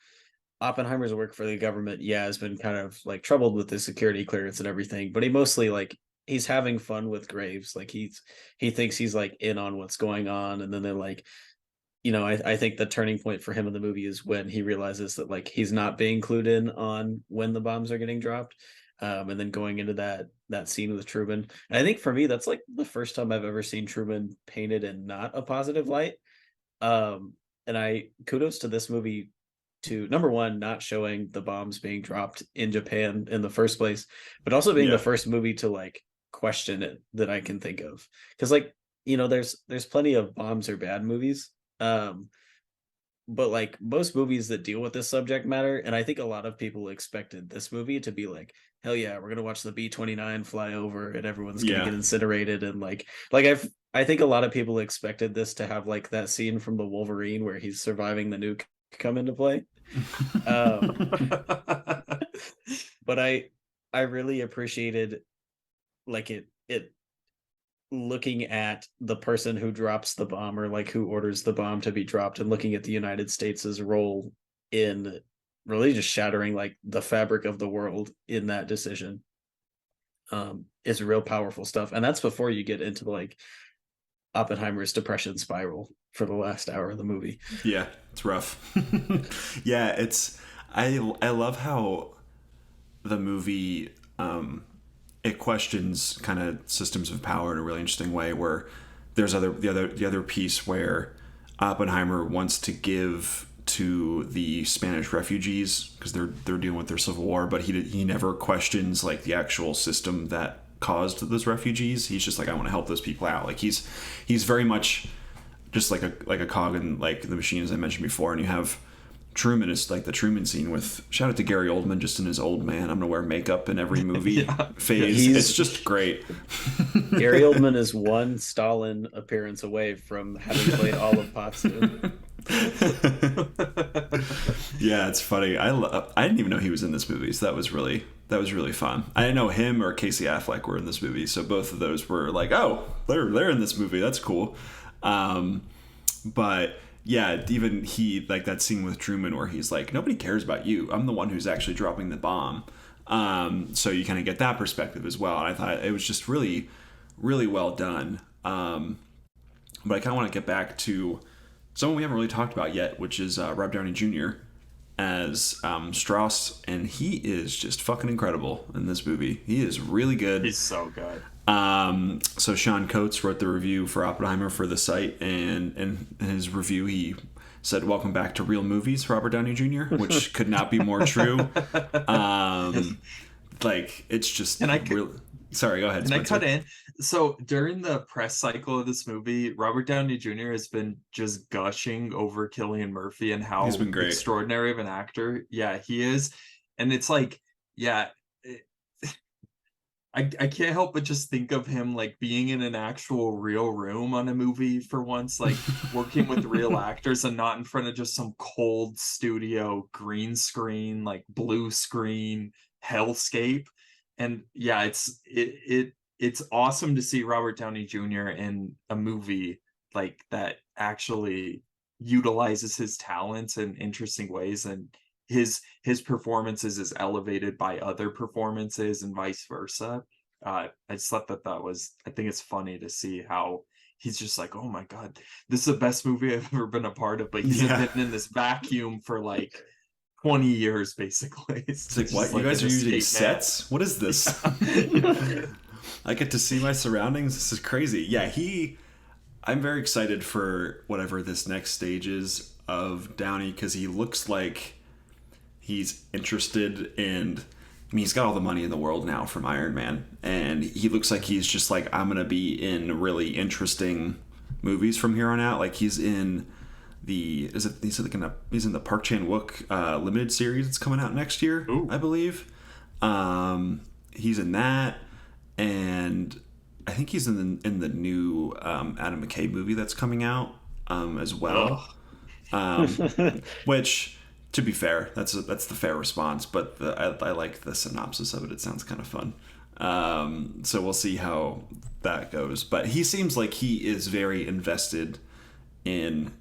Oppenheimer's work for the government, has been kind of like troubled with the security clearance and everything, but he mostly like he's having fun with Graves. Like he thinks he's like in on what's going on, and then they're like, you know, I think the turning point for him in the movie is when he realizes that like he's not being clued in on when the bombs are getting dropped, and then going into that scene with Truman. And I think for me that's like the first time I've ever seen Truman painted in not a positive light. And I kudos to this movie to, number one, not showing the bombs being dropped in Japan in the first place, but also being the first movie to like question it that I can think of. Because like, you know, there's plenty of bombs are bad movies. But like most movies that deal with this subject matter, and I think a lot of people expected this movie to be like, hell yeah, we're gonna watch the B-29 fly over and everyone's gonna get incinerated, and like I think a lot of people expected this to have like that scene from the Wolverine where he's surviving the nuke come into play. But I really appreciated like it looking at the person who drops the bomb, or like who orders the bomb to be dropped, and looking at the United States' role in really just shattering like the fabric of the world in that decision. Is real powerful stuff. And that's before you get into like Oppenheimer's depression spiral for the last hour of the movie. Yeah, it's rough. Yeah, I love how the movie it questions kind of systems of power in a really interesting way, where there's the other piece where Oppenheimer wants to give to the Spanish refugees because they're dealing with their civil war, but he never questions like the actual system that caused those refugees. He's just like, I want to help those people out. Like he's very much just like a cog in like the machine, as I mentioned before, and you have Truman is like the Truman scene with, shout out to Gary Oldman, just in his old man, I'm gonna wear makeup in every movie phase. It's just great. Gary Oldman is one Stalin appearance away from having played all of Patsu. Yeah, it's funny. I didn't even know he was in this movie, so that was really fun. I didn't know him or Casey Affleck were in this movie, so both of those were like, oh, they're in this movie. That's cool. But yeah, even he, like that scene with Truman where he's like, nobody cares about you. I'm the one who's actually dropping the bomb. So you kind of get that perspective as well. And I thought it was just really, really well done. But I kind of want to get back to someone we haven't really talked about yet, which is Rob Downey Jr. as Strauss, and he is just fucking incredible in this movie. He is really good. He's so good. So Sean Coates wrote the review for Oppenheimer for the site, and in his review he said, "Welcome back to real movies, Robert Downey Jr.," which could not be more true. Like, it's just sorry, go ahead, Can Spencer. I cut in? So during the press cycle of this movie, Robert Downey Jr. has been just gushing over Cillian Murphy and how He's been great. Extraordinary of an actor. Yeah, he is. And it's like, yeah, I can't help but just think of him like being in an actual real room on a movie for once, like working with real actors and not in front of just some cold studio green screen, like blue screen hellscape. And yeah, it's awesome to see Robert Downey Jr. in a movie like that actually utilizes his talents in interesting ways, and his performances is elevated by other performances and vice versa. I just thought that was, I think it's funny to see how he's just like, oh my god, this is the best movie I've ever been a part of, but he's been in this vacuum for like 20 years basically. It's like, what, you guys are using sets? What is this? I get to see my surroundings. This is crazy. Yeah, I'm very excited for whatever this next stage is of Downey, because he looks like he's interested in, I mean, he's got all the money in the world now from Iron Man, and he looks like he's just like, I'm gonna be in really interesting movies from here on out. Like, he's in he's in the Park Chan-wook limited series that's coming out next year. Ooh. I believe. He's in that, and I think he's in the new Adam McKay movie that's coming out as well. Which, to be fair, that's the fair response, but I like the synopsis of it. It sounds kind of fun. So we'll see how that goes. But he seems like he is very invested in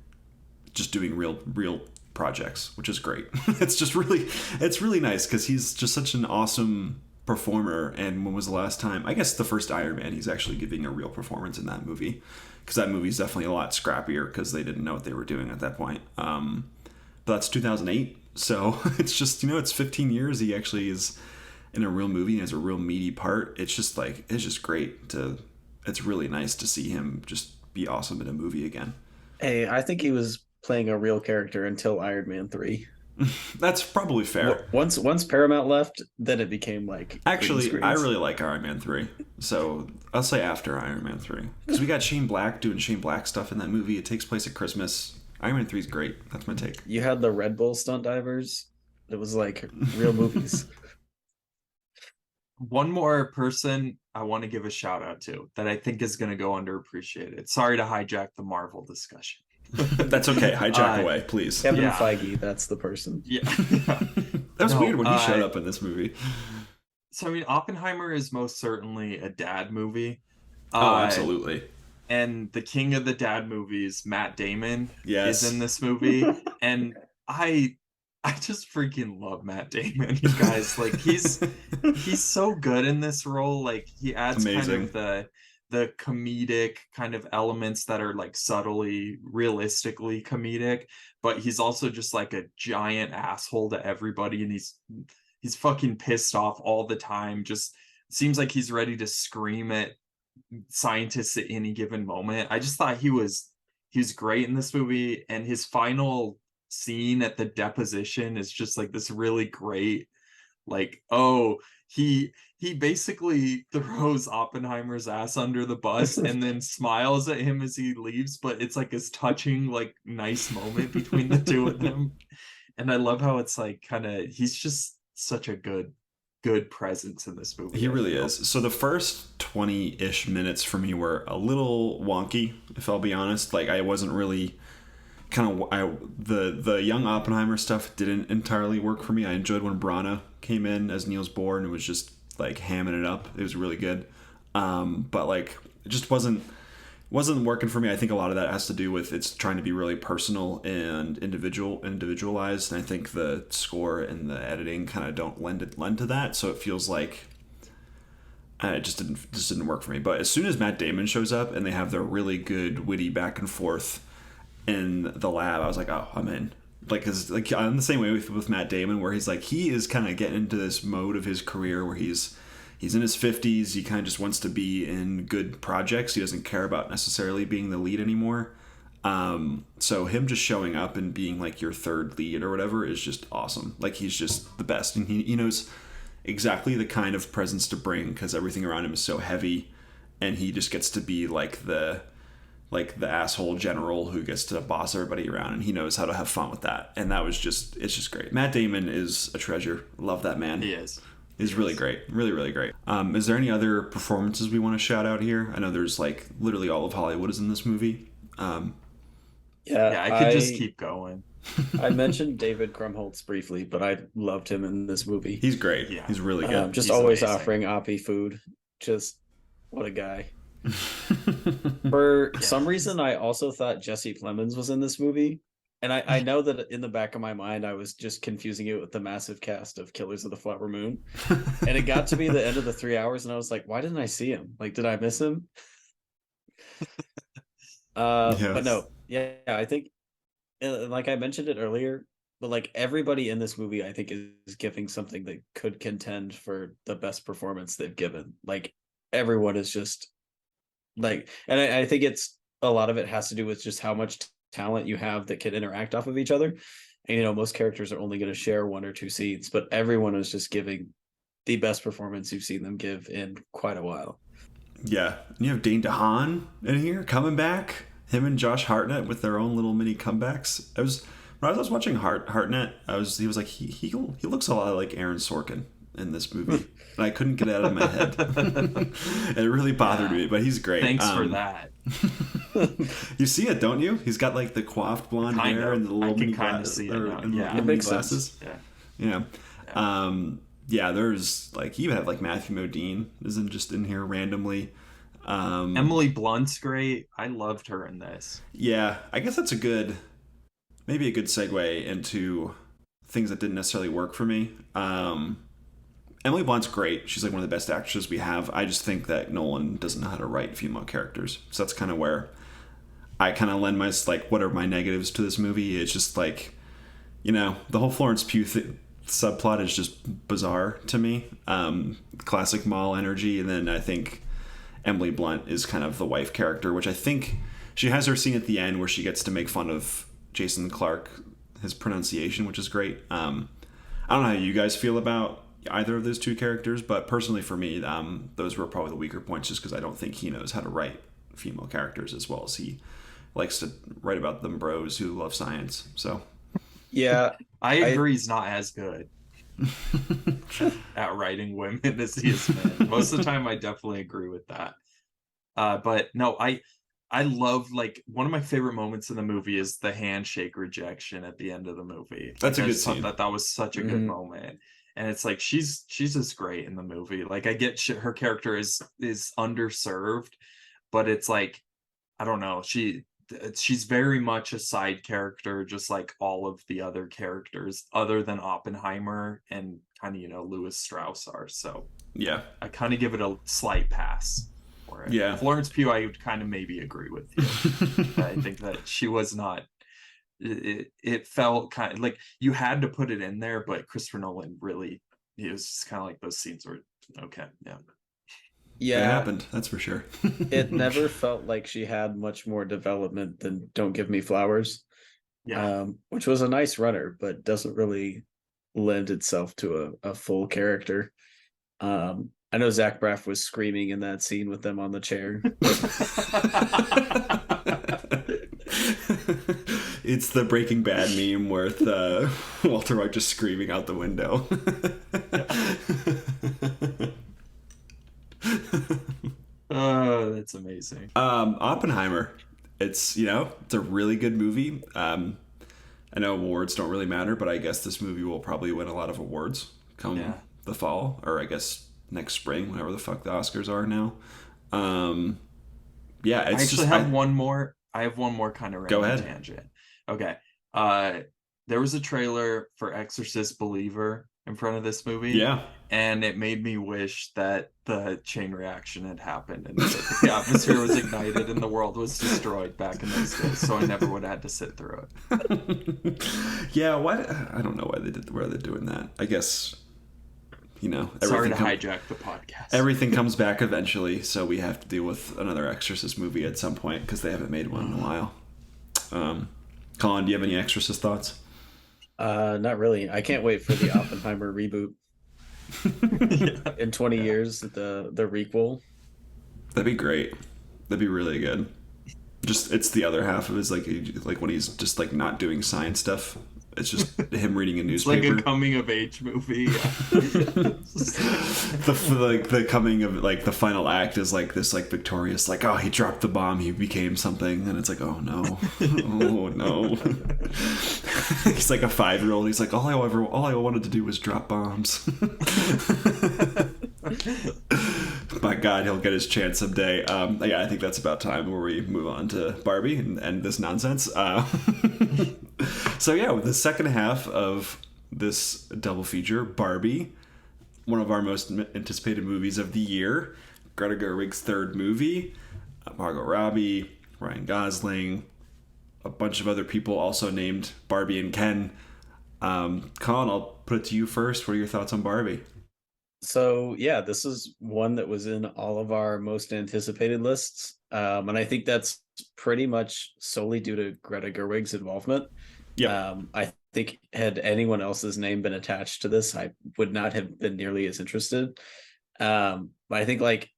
just doing real projects, which is great. It's really nice, because he's just such an awesome performer. And when was the last time, I guess the first Iron Man, he's actually giving a real performance in that movie, because that movie's definitely a lot scrappier because they didn't know what they were doing at that point. But that's 2008, so it's just, it's 15 years he actually is in a real movie and has a real meaty part. It's just great it's really nice to see him just be awesome in a movie again. Hey, I think he was playing a real character until Iron Man 3. That's probably fair. Once Paramount left, then it became like, actually, I really like Iron Man 3, so I'll say after Iron Man 3, because we got Shane Black doing Shane Black stuff in that movie. It takes place at Christmas. Iron Man 3 is great. That's my take. You had the Red Bull stunt divers. It was like real movies. One more person I want to give a shout out to that I think is going to go underappreciated. Sorry to hijack the Marvel discussion. That's okay. Hijack away, please. Kevin Feige, that's the person. Yeah. That was weird when he showed up in this movie. So, I mean, Oppenheimer is most certainly a dad movie. Absolutely. And the king of the dad movies, Matt Damon, is in this movie. And I just freaking love Matt Damon, you guys. Like, he's so good in this role. Like, he adds kind of the comedic kind of elements that are like subtly, realistically comedic, but he's also just like a giant asshole to everybody, and he's fucking pissed off all the time. Just seems like he's ready to scream at scientists at any given moment. I just thought he was great in this movie, and his final scene at the deposition is just like this really great, like, oh, he basically throws Oppenheimer's ass under the bus and then smiles at him as he leaves, but it's like this touching, like, nice moment between the two of them. And I love how it's like kind of, he's just such a good presence in this movie. He really is. So the first 20-ish minutes for me were a little wonky, if I'll be honest. Like, I wasn't really the young Oppenheimer stuff didn't entirely work for me. I enjoyed when Brana came in as Niels Bohr and it was just like hamming it up. It was really good. But like, it just wasn't working for me. I think a lot of that has to do with it's trying to be really personal and individualized, and I think the score and the editing kind of don't lend to that. So it feels like it just didn't work for me. But as soon as Matt Damon shows up and they have their really good witty back and forth in the lab, I was like, oh, I'm in. Like, cause like I'm the same way with Matt Damon, where he's like, he is kind of getting into this mode of his career where he's in his 50s. He kind of just wants to be in good projects. He doesn't care about necessarily being the lead anymore. So him just showing up and being like your third lead or whatever is just awesome. Like, he's just the best, and he knows exactly the kind of presence to bring because everything around him is so heavy, and he just gets to be like the asshole general who gets to boss everybody around, and he knows how to have fun with that. And it's just great. Matt Damon is a treasure. Love that man. He is. He's really great. Really, really great. Is there any other performances we want to shout out here? I know there's like literally all of Hollywood is in this movie. Yeah, I could just keep going. I mentioned David Krumholtz briefly, but I loved him in this movie. He's great. Yeah. He's really good. Just He's always amazing. offering Oppie food. Just what a guy. For some reason, I also thought Jesse Plemons was in this movie. And I know that in the back of my mind, I was just confusing it with the massive cast of Killers of the Flower Moon. And it got to be the end of the 3 hours, and I was like, why didn't I see him? Like, did I miss him? Yes. But no, yeah, I think, like I mentioned it earlier, but like everybody in this movie, I think is giving something that could contend for the best performance they've given. Like, everyone is just like, and I think it's a lot of it has to do with just how much talent you have that can interact off of each other. And you know, most characters are only going to share one or two scenes, but everyone is just giving the best performance you've seen them give in quite a while. Yeah, and you have Dane DeHaan in here coming back. Him and Josh Hartnett with their own little mini comebacks. When I was watching Hartnett, he was like he looks a lot like Aaron Sorkin in this movie, and I couldn't get it out of my head. It really bothered me, but he's great. Thanks for that. You see it, don't you? He's got like the coiffed blonde hair and the little mini glasses. It makes sense. Yeah. There's like, you have like Matthew Modine isn't just in here randomly. Emily Blunt's great. I loved her in this. Yeah, I guess that's maybe a good segue into things that didn't necessarily work for me. Emily Blunt's great. She's like one of the best actresses we have. I just think that Nolan doesn't know how to write female characters. So that's kind of where I kind of lend my, like, what are my negatives to this movie? It's just like, you know, the whole Florence Pugh subplot is just bizarre to me. Classic mall energy. And then I think Emily Blunt is kind of the wife character, which I think she has her scene at the end where she gets to make fun of Jason Clarke, his pronunciation, which is great. I don't know how you guys feel about either of those two characters, but personally for me, those were probably the weaker points, just because I don't think he knows how to write female characters as well as he likes to write about them bros who love science. So yeah, I agree. He's not as good at writing women as he is men. Most of the time, I definitely agree with that. But no, I love, like, one of my favorite moments in the movie is the handshake rejection at the end of the movie. That's a good scene. That was such a good moment. And it's like, she's just great in the movie. Like, I get her character is underserved, but it's like, I don't know, she's very much a side character, just like all of the other characters other than Oppenheimer and kind of, you know, Lewis Strauss are. So yeah, I kind of give it a slight pass for it. Yeah, Florence Pugh, I would kind of maybe agree with you. I think that she was not, it felt kind of like you had to put it in there, but Christopher Nolan really, it was just kind of like those scenes were okay. Yeah, it happened, that's for sure. It never felt like she had much more development than Don't Give Me Flowers. Which was a nice runner, but doesn't really lend itself to a full character. I know Zach Braff was screaming in that scene with them on the chair. It's the Breaking Bad meme with Walter White just screaming out the window. Oh, that's amazing. Oppenheimer. It's it's a really good movie. I know awards don't really matter, but I guess this movie will probably win a lot of awards come the fall, or I guess next spring, whenever the fuck the Oscars are now. Yeah, it's I actually have one more. I have one more kind of random tangent. Okay. There was a trailer for Exorcist Believer in front of this movie. Yeah. And it made me wish that the chain reaction had happened and that the atmosphere was ignited and the world was destroyed back in those days. So I never would have had to sit through it. Yeah, why? I don't know why they're doing that. I guess, sorry to hijack the podcast. Everything comes back eventually, so we have to deal with another Exorcist movie at some point because they haven't made one in a while. Collin, do you have any Exorcist thoughts? Not really. I can't wait for the Oppenheimer reboot. In 20 years, the requel. That'd be great. That'd be really good. Just it's the other half of it is like when he's just like not doing science stuff. It's just him reading a newspaper. It's like a coming of age movie. the coming of like the final act is like this like victorious like, oh, he dropped the bomb, he became something, and it's like, oh no. Oh no. He's like a 5-year-old. He's like, all I wanted to do was drop bombs. My God, he'll get his chance someday. I think that's about time where we move on to Barbie and end this nonsense. So yeah, with the second half of this double feature, Barbie, one of our most anticipated movies of the year, Greta Gerwig's third movie, Margot Robbie, Ryan Gosling, a bunch of other people also named Barbie and Ken. Colin, I'll put it to you first. What are your thoughts on Barbie? So yeah, this is one that was in all of our most anticipated lists. And I think that's pretty much solely due to Greta Gerwig's involvement. Yeah. I think had anyone else's name been attached to this, I would not have been nearly as interested. But I think like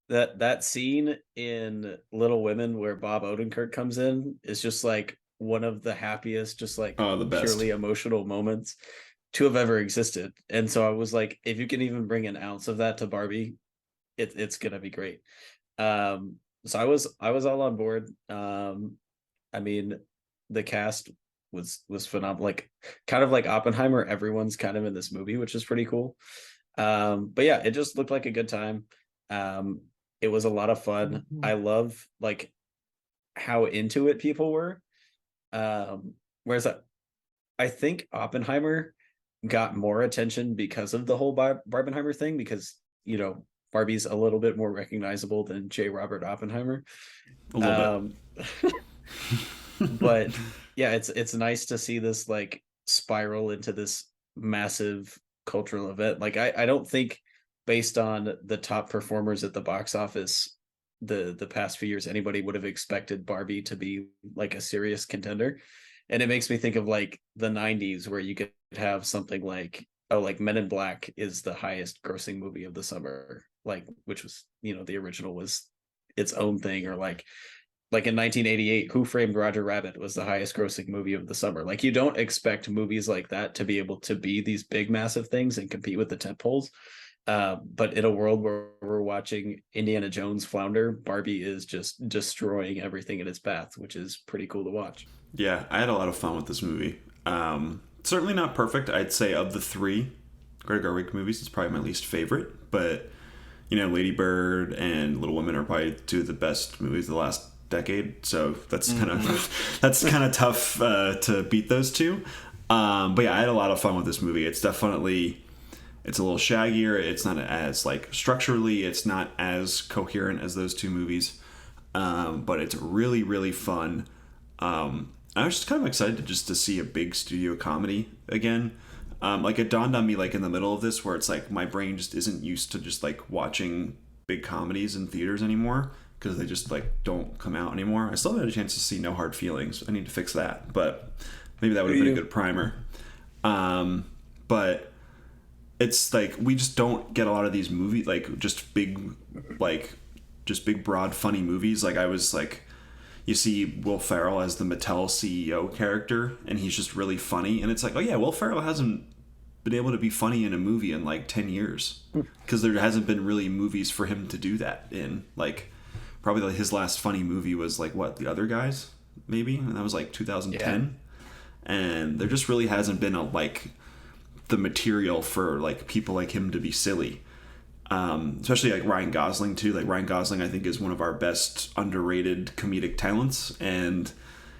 that scene in Little Women where Bob Odenkirk comes in is just like one of the happiest, just like the best, purely emotional moments to have ever existed. And so I was like, if you can even bring an ounce of that to Barbie, it's gonna be great. So I was all on board. I mean, the cast was phenomenal. Like kind of like Oppenheimer, everyone's kind of in this movie, which is pretty cool. But yeah, it just looked like a good time. It was a lot of fun. I love like how into it people were. Whereas I think Oppenheimer got more attention because of the whole Barbenheimer thing, because Barbie's a little bit more recognizable than J. Robert Oppenheimer. A little bit. But yeah, it's nice to see this like spiral into this massive cultural event. Like I don't think, based on the top performers at the box office the past few years, anybody would have expected Barbie to be like a serious contender. And it makes me think of like the 90s where you could have something like Men in Black is the highest grossing movie of the summer, like, which was, the original was its own thing, or like in 1988, Who Framed Roger Rabbit was the highest grossing movie of the summer. Like, you don't expect movies like that to be able to be these big, massive things and compete with the tentpoles. But in a world where we're watching Indiana Jones flounder, Barbie is just destroying everything in its path, which is pretty cool to watch. Yeah, I had a lot of fun with this movie. Certainly not perfect. I'd say of the three Greta Gerwig movies, it's probably my least favorite. But, Lady Bird and Little Women are probably two of the best movies of the last decade. So that's kind of tough to beat those two. But yeah, I had a lot of fun with this movie. It's a little shaggier. It's not as like structurally, it's not as coherent as those two movies. But it's really, really fun. I was just kind of excited to see a big studio comedy again. Like it dawned on me like in the middle of this where it's like my brain just isn't used to just like watching big comedies in theaters anymore because they just like don't come out anymore. I still haven't had a chance to see No Hard Feelings. I need to fix that, but maybe that would have been a good primer. But it's like we just don't get a lot of these movies, like just big broad funny movies. Like I was like, you see Will Ferrell as the Mattel CEO character, and he's just really funny, and it's like, oh yeah, Will Ferrell hasn't been able to be funny in a movie in like 10 years because there hasn't been really movies for him to do that in. Like probably like his last funny movie was like what, The Other Guys, maybe, and that was like 2010. And there just really hasn't been a like the material for like people like him to be silly, especially like Ryan Gosling too. Like Ryan Gosling, I think, is one of our best underrated comedic talents, and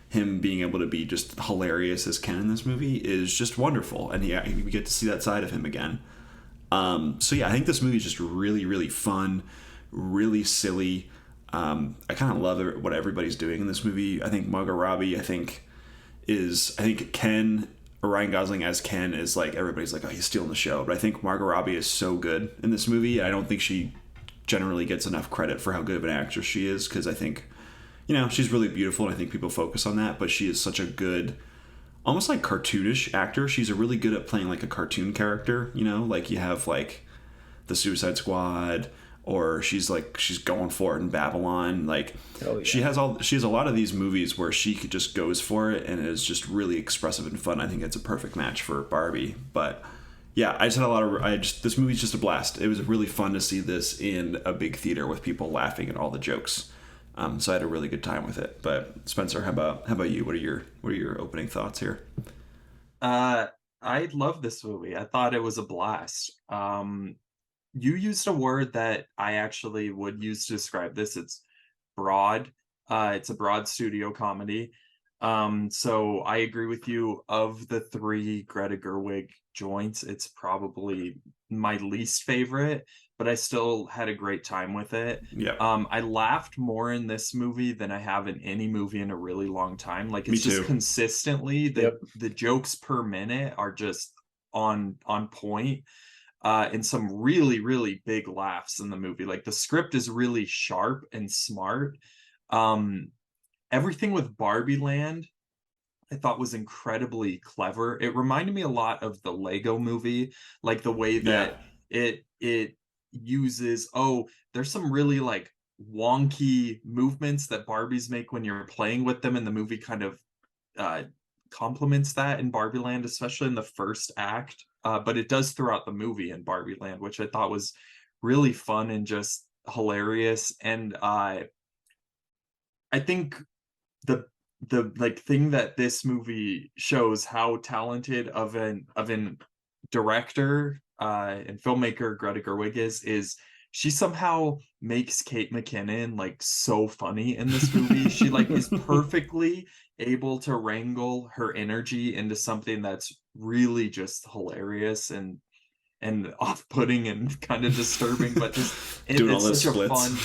him being able to be just hilarious as Ken in this movie is just wonderful. And yeah, we get to see that side of him again. So yeah, I think this movie is just really, really fun, really silly. I kind of love what everybody's doing in this movie. I think Margot Robbie, I think Ken, or Ryan Gosling as Ken, is like, everybody's like, oh, he's stealing the show. But I think Margot Robbie is so good in this movie. I don't think she generally gets enough credit for how good of an actress she is, because I think, she's really beautiful, and I think people focus on that, but she is such a good, almost like cartoonish actor. She's really good at playing like a cartoon character, like you have like the Suicide Squad, or she's going for it in Babylon. Like she has a lot of these movies where she just goes for it and is just really expressive and fun. I think it's a perfect match for Barbie. But yeah, I just had this movie's just a blast. It was really fun to see this in a big theater with people laughing at all the jokes. So I had a really good time with it. But Spencer, how about you? What are your opening thoughts here? I love this movie. I thought it was a blast. You used a word that I actually would use to describe this. It's broad. It's a broad studio comedy. So I agree with you. Of the three Greta Gerwig joints, it's probably my least favorite, but I still had a great time with it. Yeah. I laughed more in this movie than I have in any movie in a really long time. Like, it's just consistently the jokes per minute are just on point. And some really, really big laughs in the movie. Like, the script is really sharp and smart. Everything with Barbie Land, I thought, was incredibly clever. It reminded me a lot of the Lego movie, like the way that it uses, there's some really like wonky movements that Barbies make when you're playing with them, and the movie kind of complements that in Barbie Land, especially in the first act. But it does throughout the movie in Barbie Land, which I thought was really fun and just hilarious. And I think the like thing that this movie shows how talented of an director and filmmaker Greta Gerwig is she somehow makes Kate McKinnon like so funny in this movie. She like is perfectly able to wrangle her energy into something that's really just hilarious and off-putting and kind of disturbing, but just it's such a fun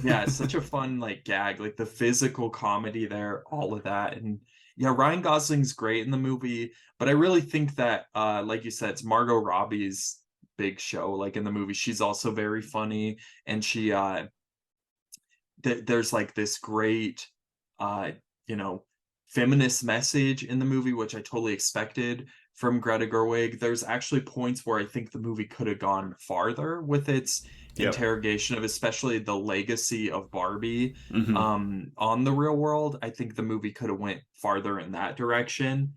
it's such a fun like gag, like the physical comedy there, all of that. And yeah, Ryan Gosling's great in the movie, but I really think that like you said, it's Margot Robbie's big show. Like in the movie, she's also very funny, and she there's like this great feminist message in the movie, which I totally expected from Greta Gerwig. There's actually points where I think the movie could have gone farther with its interrogation of especially the legacy of Barbie on the real world. I think the movie could have went farther in that direction.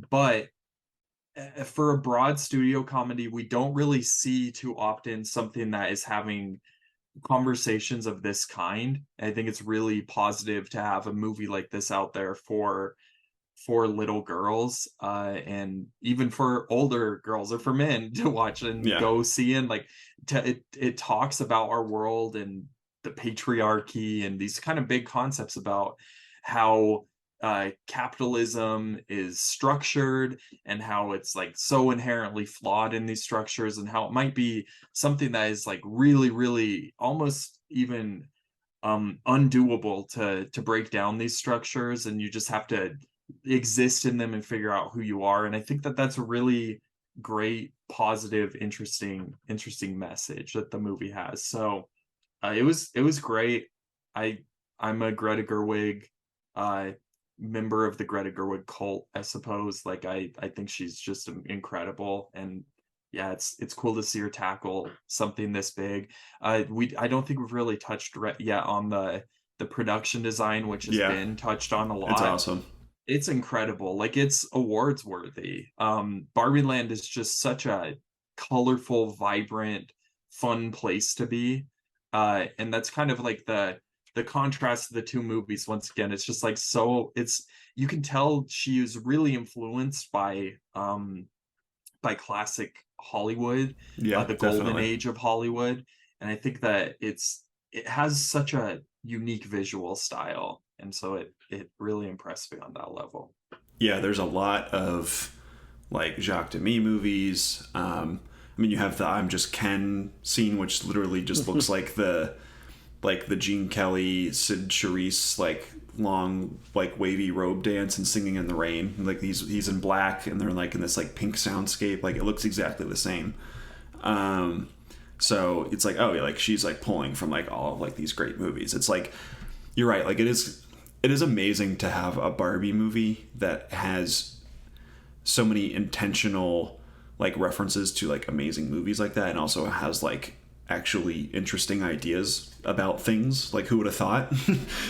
But for a broad studio comedy, we don't really see too often something that is having conversations of this kind. I think it's really positive to have a movie like this out there for little girls and even for older girls or for men to watch and go see. And like it talks about our world and the patriarchy and these kind of big concepts about how capitalism is structured and how it's like so inherently flawed in these structures, and how it might be something that is like really, really almost even undoable to break down these structures, and you just have to exist in them and figure out who you are. And I think that that's a really great, positive, interesting message that the movie has. So it was great. I'm a Greta Gerwig member of the Greta Gerwig cult, I suppose. Like I think she's just incredible, and yeah, it's cool to see her tackle something this big. I don't think we've really touched yet on the production design, which has been touched on a lot. It's awesome. It's incredible. Like, it's awards worthy. Barbie Land is just such a colorful, vibrant, fun place to be. And that's kind of like the contrast to the two movies. Once again, it's just like, so it's, you can tell she is really influenced by classic Hollywood, the golden age of Hollywood. And I think that it has such a unique visual style, and so it really impressed me on that level. Yeah, there's a lot of like Jacques Demy movies. I mean, you have the "I'm Just Ken" scene, which literally just looks like the Gene Kelly, Sid Charisse, like long, like wavy robe dance and singing in the rain. Like he's in black and they're like in this like pink soundscape. Like it looks exactly the same. So it's like, oh, like she's like pulling from like all of like these great movies. It's like, you're right. Like it is amazing to have a Barbie movie that has so many intentional like references to like amazing movies like that, and also has like actually interesting ideas about things. Like, who would have thought?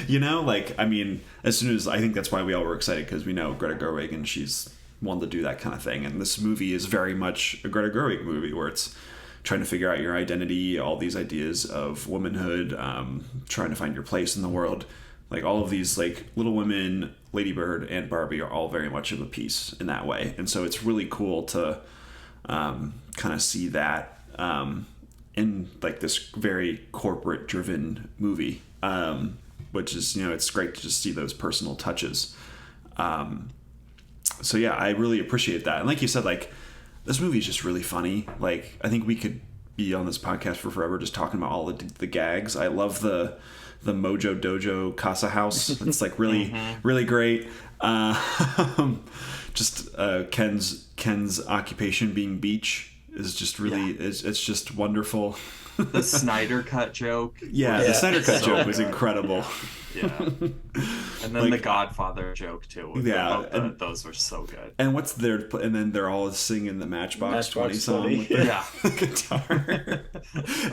You know, like, I mean, as soon as, I think that's why we all were excited, because we know Greta Gerwig and she's wanted to do that kind of thing. And this movie is very much a Greta Gerwig movie, where it's trying to figure out your identity, all these ideas of womanhood, trying to find your place in the world. Like all of these, like Little Women, Lady Bird, and Barbie are all very much of a piece in that way. And so it's really cool to kind of see that in like this very corporate driven movie, which is, you know, it's great to just see those personal touches. So yeah, I really appreciate that. And like you said, like this movie is just really funny. Like I think we could be on this podcast for forever just talking about all the gags. I love the Mojo Dojo Casa House. It's like really really great. Just Ken's occupation being beach is just really it's just wonderful. The Snyder Cut joke. Yeah, the Snyder Cut joke was incredible. Yeah. And then like, the Godfather joke too. And those were so good. And and then they're all singing the Matchbox 20 song with the guitar.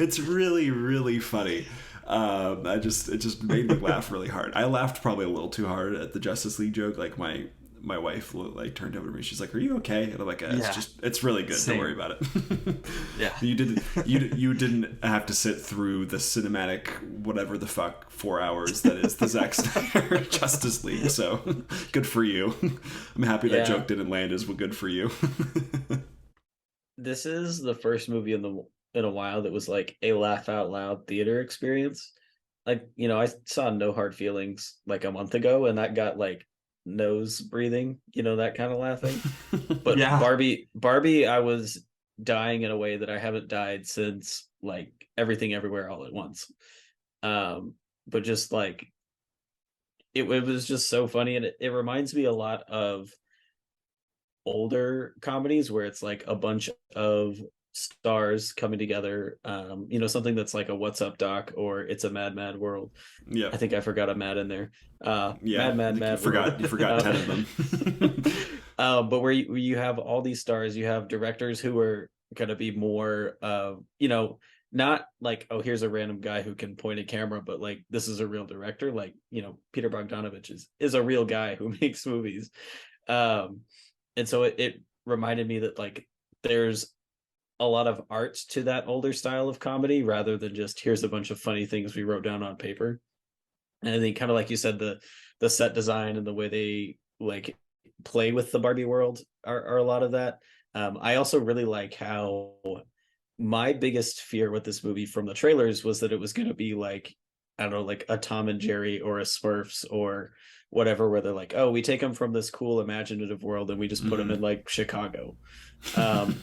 It's really, really funny. It just made me laugh really hard. I laughed probably a little too hard at the Justice League joke. Like my wife like turned over to me. She's like, "Are you okay?" And I'm like, "It's really good. Same. Don't worry about it." Yeah. You didn't have to sit through the cinematic whatever the fuck 4 hours that is the Zack Snyder Justice League. So good for you. I'm happy that joke didn't land as well. Good for you. This is the first movie in a while that was like a laugh out loud theater experience. Like, you know, I saw No Hard Feelings like a month ago, and that got like nose breathing, you know, that kind of laughing. But Barbie, I was dying in a way that I haven't died since like Everything Everywhere All at Once. But just like it was just so funny, and it reminds me a lot of older comedies where it's like a bunch of stars coming together, you know, something that's like a What's Up Doc or It's a Mad Mad World. Yeah, I think I forgot a mad in there. Mad you forgot 10 of them. But where you have all these stars, you have directors who are gonna be more you know, not like, oh, here's a random guy who can point a camera, but like this is a real director. Like, you know, Peter Bogdanovich is a real guy who makes movies. And so it reminded me that like there's a lot of art to that older style of comedy, rather than just here's a bunch of funny things we wrote down on paper. And I think, kind of like you said, the set design and the way they like play with the Barbie world are a lot of that. I also really like how my biggest fear with this movie from the trailers was that it was going to be like, I don't know, like a Tom and Jerry or a Smurfs or whatever, where they're like, oh, we take them from this cool imaginative world and we just put them in like Chicago. And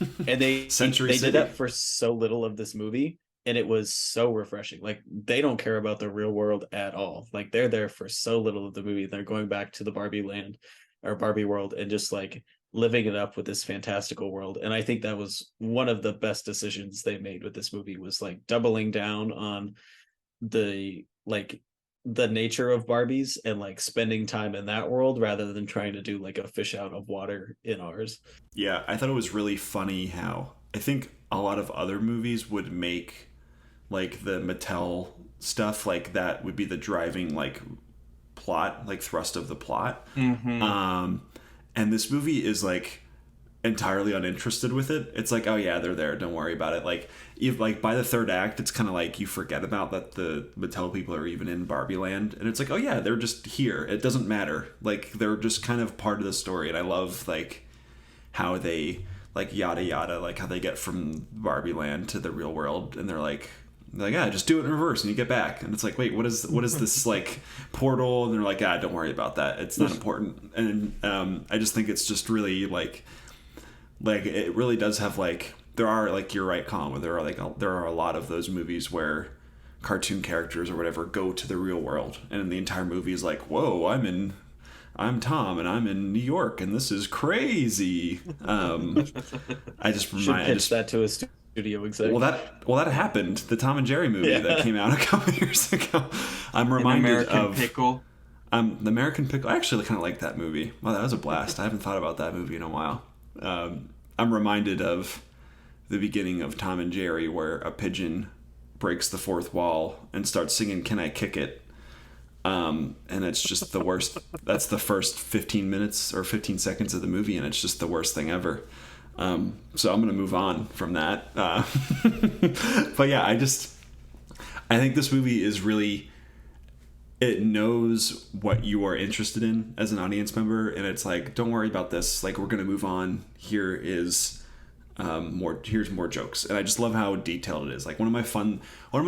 they did that for so little of this movie, and it was so refreshing. Like they don't care about the real world at all. Like they're there for so little of the movie. They're going back to the Barbie land or Barbie world and just like living it up with this fantastical world. And I think that was one of the best decisions they made with this movie, was like doubling down on the nature of Barbies and like spending time in that world rather than trying to do like a fish out of water in ours. Yeah, I thought it was really funny how I think a lot of other movies would make like the Mattel stuff like that would be the driving like plot, like thrust of the plot. And this movie is like entirely uninterested with it. It's like, oh yeah, they're there, don't worry about it. Like if like by the third act, it's kind of like you forget about that the Mattel people are even in Barbie Land, and it's like, oh yeah, they're just here, it doesn't matter, like they're just kind of part of the story. And I love like how they like yada yada, like how they get from Barbie Land to the real world, and they're like yeah, just do it in reverse and you get back. And it's like, wait, what is this like portal? And they're like, don't worry about that, it's not important. And I just think it's just really like it really does have like, there are like, you're right, Colin, where there are a lot of those movies where cartoon characters or whatever go to the real world, and the entire movie is like, whoa, I'm Tom and I'm in New York and this is crazy. I just pitch that to a studio executive. Well, that happened. The Tom and Jerry movie that came out a couple years ago. I'm reminded of Pickle. The American Pickle. I actually kind of like that movie. Wow, that was a blast. I haven't thought about that movie in a while. I'm reminded of the beginning of Tom and Jerry, where a pigeon breaks the fourth wall and starts singing "Can I Kick It?" And it's just the worst. That's the first 15 minutes or 15 seconds of the movie, and it's just the worst thing ever. So I'm going to move on from that. But yeah, I think this movie is really, it knows what you are interested in as an audience member, and it's like, don't worry about this, like we're going to move on. Here's more jokes. And I just love how detailed it is. Like one of my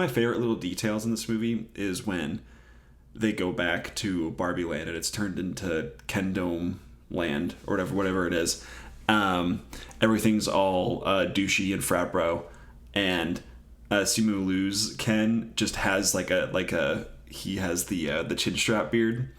favorite little details in this movie is when they go back to Barbie Land and it's turned into Ken Dome Land or whatever it is. Everything's all douchey and frat bro, and Simu Liu's Ken just has he has the chin strap beard,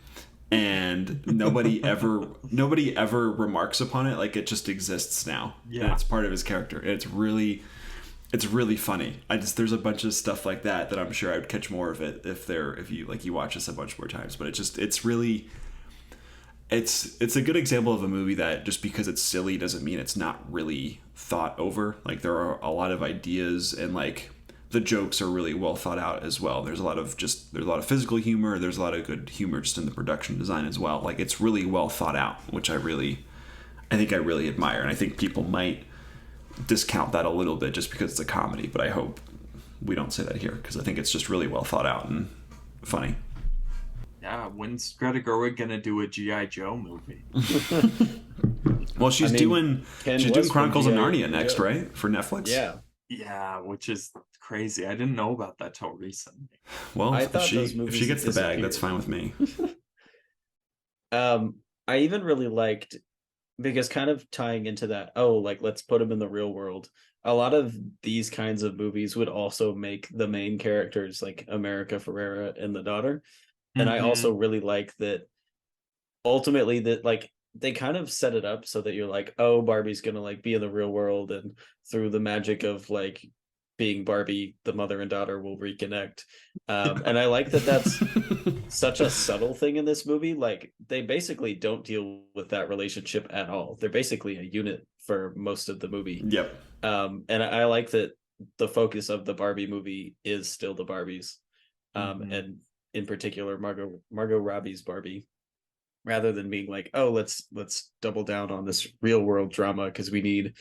and nobody ever remarks upon it. Like it just exists now. Yeah, and it's part of his character. And it's really funny. There's a bunch of stuff like that I'm sure I would catch more of it if you watch this a bunch more times. But it's really. It's a good example of a movie that just because it's silly doesn't mean it's not really thought over. Like there are a lot of ideas, and like the jokes are really well thought out as well. There's a lot of physical humor. There's a lot of good humor just in the production design as well. Like it's really well thought out, which I think I really admire. And I think people might discount that a little bit just because it's a comedy, but I hope we don't say that here, because I think it's just really well thought out and funny. Yeah, when's Greta Gerwig gonna do a G.I. Joe movie? Well, she's doing Chronicles of Narnia next, right? For Netflix? Yeah, which is crazy. I didn't know about that till recently. Well, if she gets the bag, that's fine with me. I even really liked, because kind of tying into that, let's put them in the real world. A lot of these kinds of movies would also make the main characters like America Ferrera and the daughter. And I also really like that ultimately that like they kind of set it up so that you're like, oh, Barbie's gonna like be in the real world, and through the magic of like being Barbie, the mother and daughter will reconnect. And I like that that's such a subtle thing in this movie. Like they basically don't deal with that relationship at all. They're basically a unit for most of the movie. Yep. And I like that the focus of the Barbie movie is still the Barbies. And in particular Margot Robbie's Barbie, rather than being like, oh, let's double down on this real world drama because we need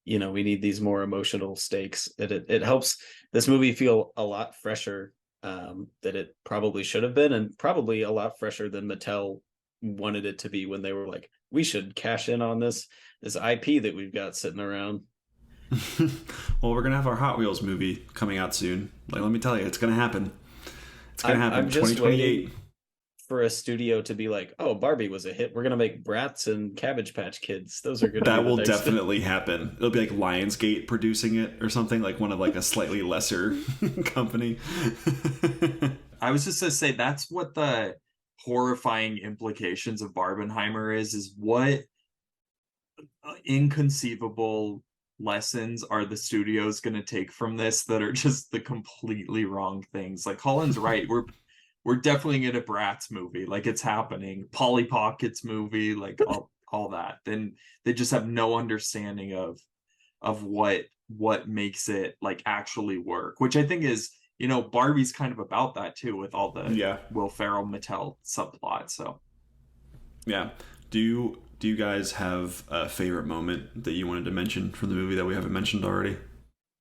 these more emotional stakes. It helps this movie feel a lot fresher that it probably should have been, and probably a lot fresher than Mattel wanted it to be when they were like, we should cash in on this IP that we've got sitting around. Well, we're gonna have our Hot Wheels movie coming out soon. Like, let me tell you, it's gonna happen. It's going to happen in 2028. For a studio to be like, oh, Barbie was a hit, we're going to make Bratz and Cabbage Patch Kids. Those are good. That will definitely happen. It'll be like Lionsgate producing it or something, like one of like a slightly lesser company. I was just going to say, that's what the horrifying implications of Barbenheimer is what inconceivable lessons are the studios going to take from this that are just the completely wrong things. Like Colin's right, we're definitely in a Bratz movie, like it's happening. Polly Pockets movie, like all that. Then they just have no understanding of what makes it like actually work, which I think is, Barbie's kind of about that too, with all the Will Ferrell Mattel subplot. So yeah. Do you guys have a favorite moment that you wanted to mention from the movie that we haven't mentioned already?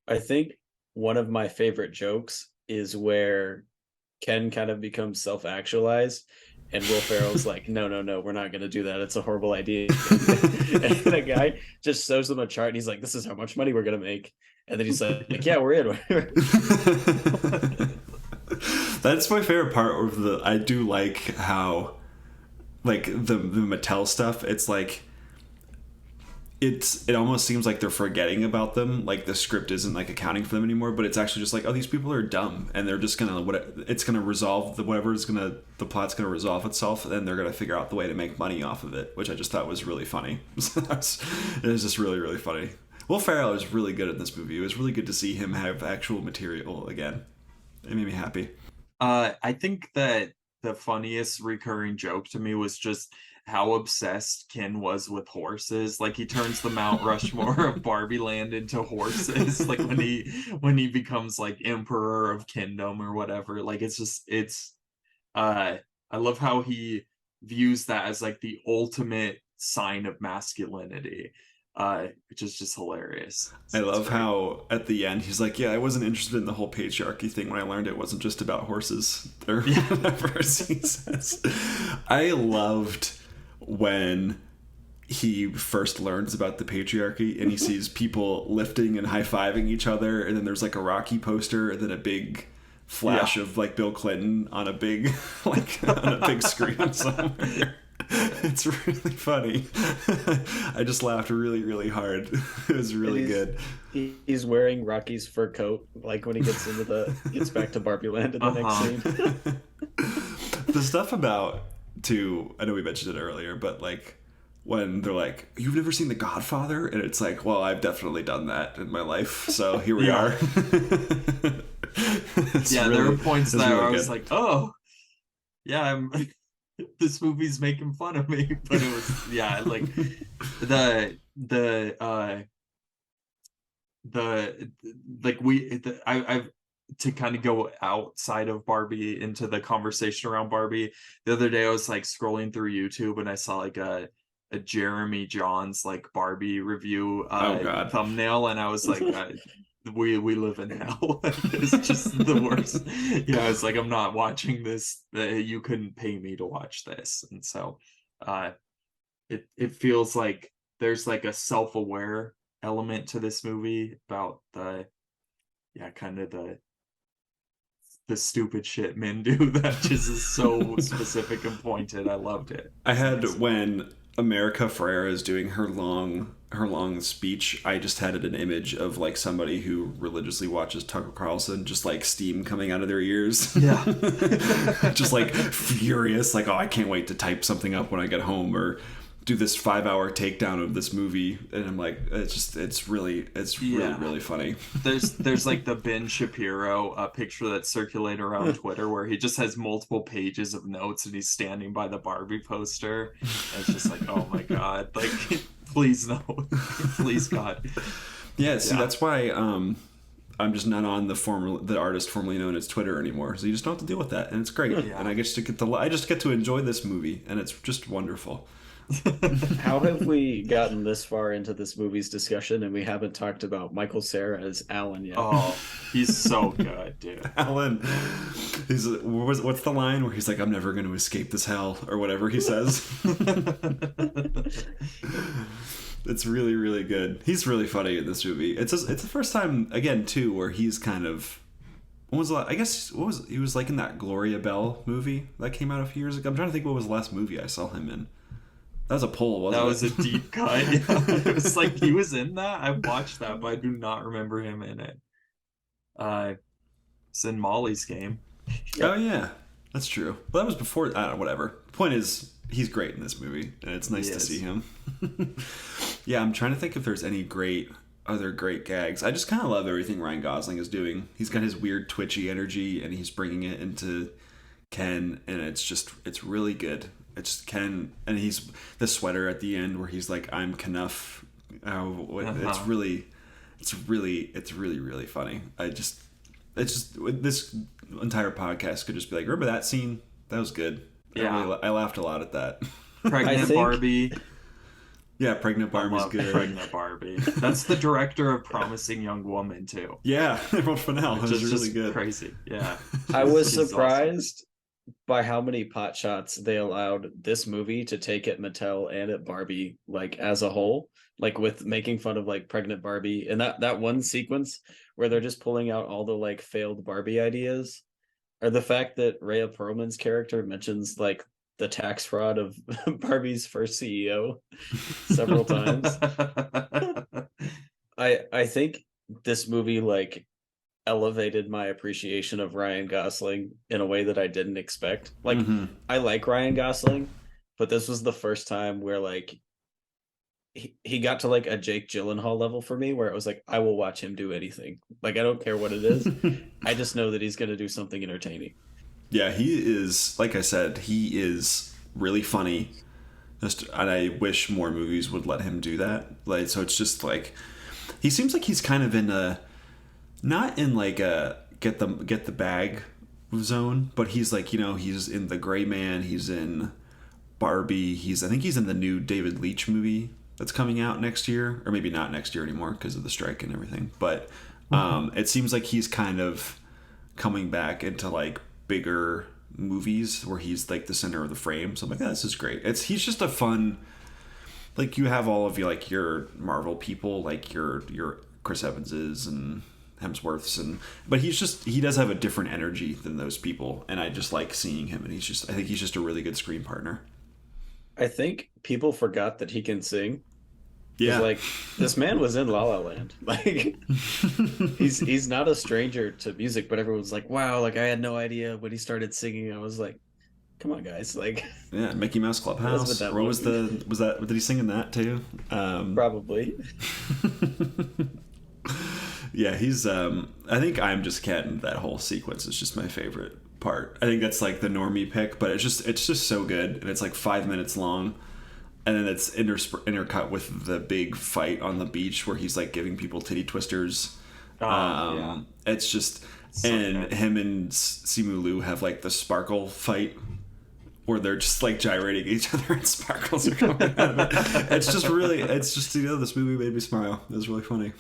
I think one of my favorite jokes is where Ken kind of becomes self-actualized and Will Ferrell's like, no, we're not going to do that. It's a horrible idea. And the guy just shows them a chart and he's like, this is how much money we're going to make. And then he's like, yeah, we're in. That's my favorite part of I do like how, like, the Mattel stuff, it's like, it almost seems like they're forgetting about them. Like, the script isn't like accounting for them anymore, but it's actually just like, oh, these people are dumb and they're just gonna it's gonna resolve the plot's gonna resolve itself, and they're gonna figure out the way to make money off of it, which I just thought was really funny. It was just really, really funny. Will Ferrell is really good in this movie. It was really good to see him have actual material again. It made me happy. I think that the funniest recurring joke to me was just how obsessed Ken was with horses. Like, he turns the Mount Rushmore of Barbie Land into horses. Like, when he becomes like Emperor of Kingdom or whatever. Like, I love how he views that as like the ultimate sign of masculinity. Which is just hilarious. I love how at the end he's like, yeah, I wasn't interested in the whole patriarchy thing when I learned it wasn't just about horses or whatever he says. I loved when he first learns about the patriarchy and he sees people lifting and high-fiving each other, and then there's like a Rocky poster and then a big flash of like Bill Clinton on a big on a big screen somewhere. It's really funny. I just laughed really, really hard. It was really good. He's wearing Rocky's fur coat, like when he gets back to Barbie Land in the next scene. The stuff about I know we mentioned it earlier, but like when they're like, "You've never seen The Godfather?" and it's like, well, I've definitely done that in my life, so here we are. There were points that I was like, oh, yeah, this movie's making fun of me, but it was like I've to kind of go outside of Barbie into the conversation around Barbie. The other day I was like scrolling through YouTube and I saw like a Jeremy Johns like Barbie review thumbnail, and I was like, we live in hell. It's just the worst. It's like, I'm not watching this. You couldn't pay me to watch this. And so it feels like there's like a self-aware element to this movie about the stupid shit men do that just is so specific and pointed. I loved it. I had when America Ferrera is doing her long speech, I just had an image of like somebody who religiously watches Tucker Carlson, just like steam coming out of their ears. Yeah. Just like furious, like, oh, I can't wait to type something up when I get home or do this 5-hour takedown of this movie. And I'm like, it's really funny. There's like the Ben Shapiro picture that's circulated around Twitter where he just has multiple pages of notes and he's standing by the Barbie poster. And it's just like, oh my God, like, please no, please God. Yeah, see, that's why I'm just not on the artist formerly known as Twitter anymore. So you just don't have to deal with that, and it's great. Yeah. And I just get to enjoy this movie, and it's just wonderful. How have we gotten this far into this movie's discussion and we haven't talked about Michael Cera as Alan yet? Oh, he's so good, dude. Alan, what's the line where he's like, "I'm never going to escape this hell," or whatever he says. It's really, really good. He's really funny in this movie. It's the first time again too where he's kind of. He was like in that Gloria Bell movie that came out a few years ago. I'm trying to think what was the last movie I saw him in. That was a poll, wasn't it? That was a deep cut. It was like he was in that. I watched that, but I do not remember him in it. It's in Molly's Game. Oh yeah, that's true. But that was before. I don't know. Whatever. The point is, he's great in this movie, and it's nice to see him. Yeah, I'm trying to think if there's any other great gags. I just kind of love everything Ryan Gosling is doing. He's got his weird twitchy energy, and he's bringing it into Ken, and it's really good. It's Ken, and he's the sweater at the end where he's like, "I'm Knuff." It's really, It's really really funny. It's just this entire podcast could just be like, remember that scene? That was good. Yeah, I laughed a lot at that. Pregnant Barbie. Yeah, Pregnant Barbie's good. Pregnant Barbie. That's the director of Promising Young Woman too. Yeah, Emerald Fennell. It was really good. Crazy. Yeah. I was surprised by how many pot shots they allowed this movie to take at Mattel and at Barbie, like as a whole, like with making fun of like Pregnant Barbie and that one sequence where they're just pulling out all the like failed Barbie ideas, or the fact that Rhea Perlman's character mentions like the tax fraud of Barbie's first CEO several times. I think this movie like elevated my appreciation of Ryan Gosling in a way that I didn't expect. Like I like Ryan Gosling, but this was the first time where like he got to like a Jake Gyllenhaal level for me, where it was like, I will watch him do anything. Like I don't care what it is. I just know that he's going to do something entertaining. Yeah, he is, like I said, he is really funny. And I wish more movies would let him do that. Like, so it's just like, he seems like he's kind of in a, not in like a get the bag zone, but he's like, you know, he's in The Gray Man, he's in Barbie, I think he's in the new David Leitch movie that's coming out next year, or maybe not next year anymore because of the strike and everything. But it seems like he's kind of coming back into like bigger movies where he's like the center of the frame. So I'm like, oh, this is great. He's just a fun, like, you have all of you like your Marvel people, like your Chris Evanses and Hemsworths, but he does have a different energy than those people, and I just like seeing him, and I think he's just a really good screen partner. I think people forgot that he can sing. Yeah, like this man was in La La Land. Like he's not a stranger to music, but everyone's like, wow, like I had no idea when he started singing. I was like, come on, guys, like yeah, Mickey Mouse Clubhouse. Or was that? Did he sing in that too? Probably. Yeah, he's. I think I'm Just Ken. That whole sequence is just my favorite part. I think that's like the normie pick, but it's just so good, and it's like 5 minutes long. And then it's intercut with the big fight on the beach where he's like giving people titty twisters. Yeah. It's just, so and good. Him and Simu Liu have like the sparkle fight where they're just like gyrating each other and sparkles are coming out of it. It's just, you know, this movie made me smile. It was really funny.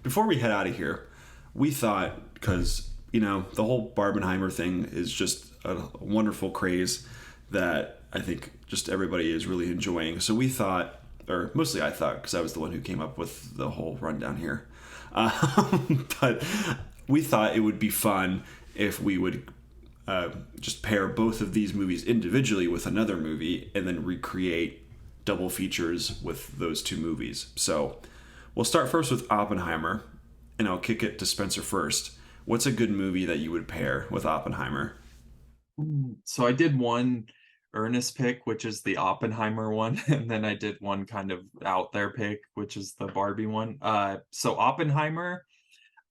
Before we head out of here, we thought, because, you know, the whole Barbenheimer thing is just a wonderful craze that I think just everybody is really enjoying. So we thought, or mostly I thought, because I was the one who came up with the whole rundown here. But we thought it would be fun if we would just pair both of these movies individually with another movie and then recreate double features with those two movies. So we'll start first with Oppenheimer, and I'll kick it to Spencer first. What's a good movie that you would pair with Oppenheimer? So I did one earnest pick, which is the Oppenheimer one, and then I did one kind of out there pick, which is the Barbie one. So Oppenheimer,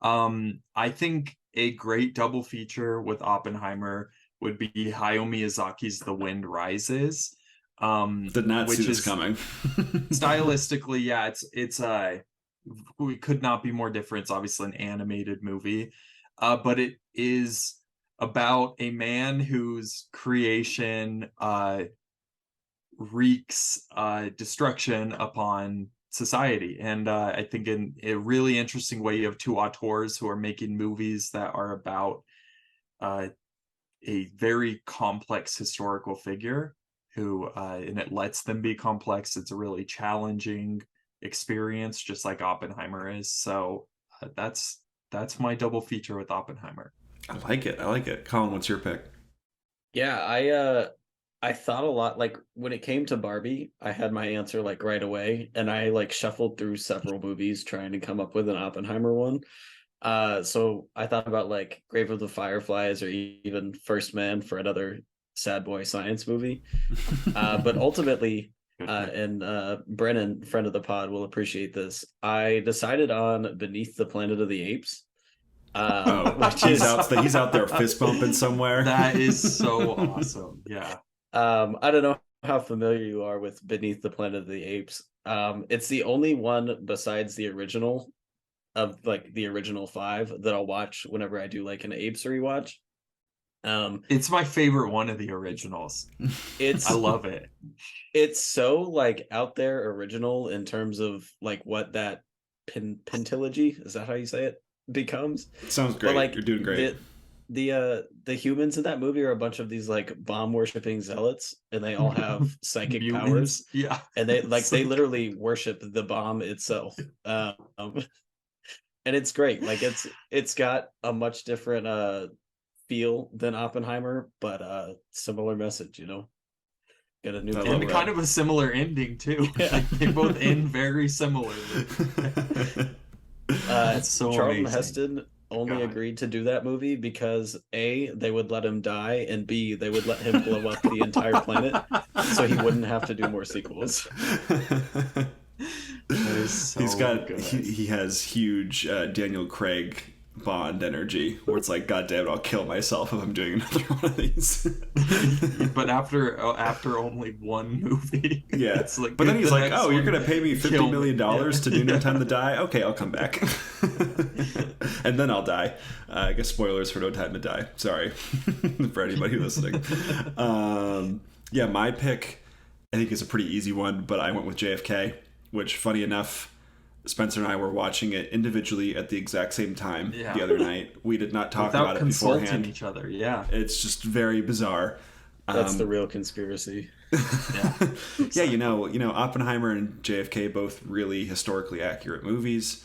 I think a great double feature with Oppenheimer would be Hayao Miyazaki's The Wind Rises. Did not see this coming. Stylistically, yeah, it's we could not be more different. It's obviously an animated movie, but it is about a man whose creation wreaks destruction upon society. And I think in a really interesting way, you have two auteurs who are making movies that are about a very complex historical figure who, and it lets them be complex. It's a really challenging experience, just like Oppenheimer is. So that's my double feature with Oppenheimer. I like it. Collin, what's your pick? Yeah, I thought a lot. Like when it came to Barbie, I had my answer like right away, and I like shuffled through several movies trying to come up with an Oppenheimer one. So I thought about like Grave of the Fireflies or even First Man for another sad boy science movie. But ultimately, and Brennan, friend of the pod, will appreciate this, I decided on Beneath the Planet of the Apes. He's out there fist bumping somewhere. That is so awesome. Yeah. I don't know how familiar you are with Beneath the Planet of the Apes, It's the only one besides the original of like the original 5 that I'll watch whenever I do like an Apes rewatch. It's my favorite one of the originals. I love it. It's so like out there original in terms of like what that pentilogy, is that how you say it, becomes. Sounds great. But like you're doing great. The humans in that movie are a bunch of these like bomb worshipping zealots, and they all have psychic powers. Yeah, and they like they literally worship the bomb itself. And it's great. Like it's got a much different feel than Oppenheimer, but similar message, you know. Got a new and kind of a similar ending too. Yeah. Like they both end very similarly. That's so Charlton amazing. Heston only agreed to do that movie because A, they would let him die, and B, they would let him blow up the entire planet so he wouldn't have to do more sequels. So he's got he has huge Daniel Craig Bond energy where it's like, God damn it, I'll kill myself if I'm doing another one of these. But after only one movie, yeah, it's like, but then he's like, oh, you're gonna pay me $50 million to do No Time to Die? Okay, I'll come back. And then I'll die. I guess spoilers for No Time to Die, sorry for anybody listening. Yeah, my pick I think is a pretty easy one, but I went with JFK, which, funny enough, Spencer and I were watching it individually at the exact same time the other night. We did not talk about it beforehand. Each other, yeah. It's just very bizarre. That's the real conspiracy. Yeah, yeah. You know, Oppenheimer and JFK, both really historically accurate movies.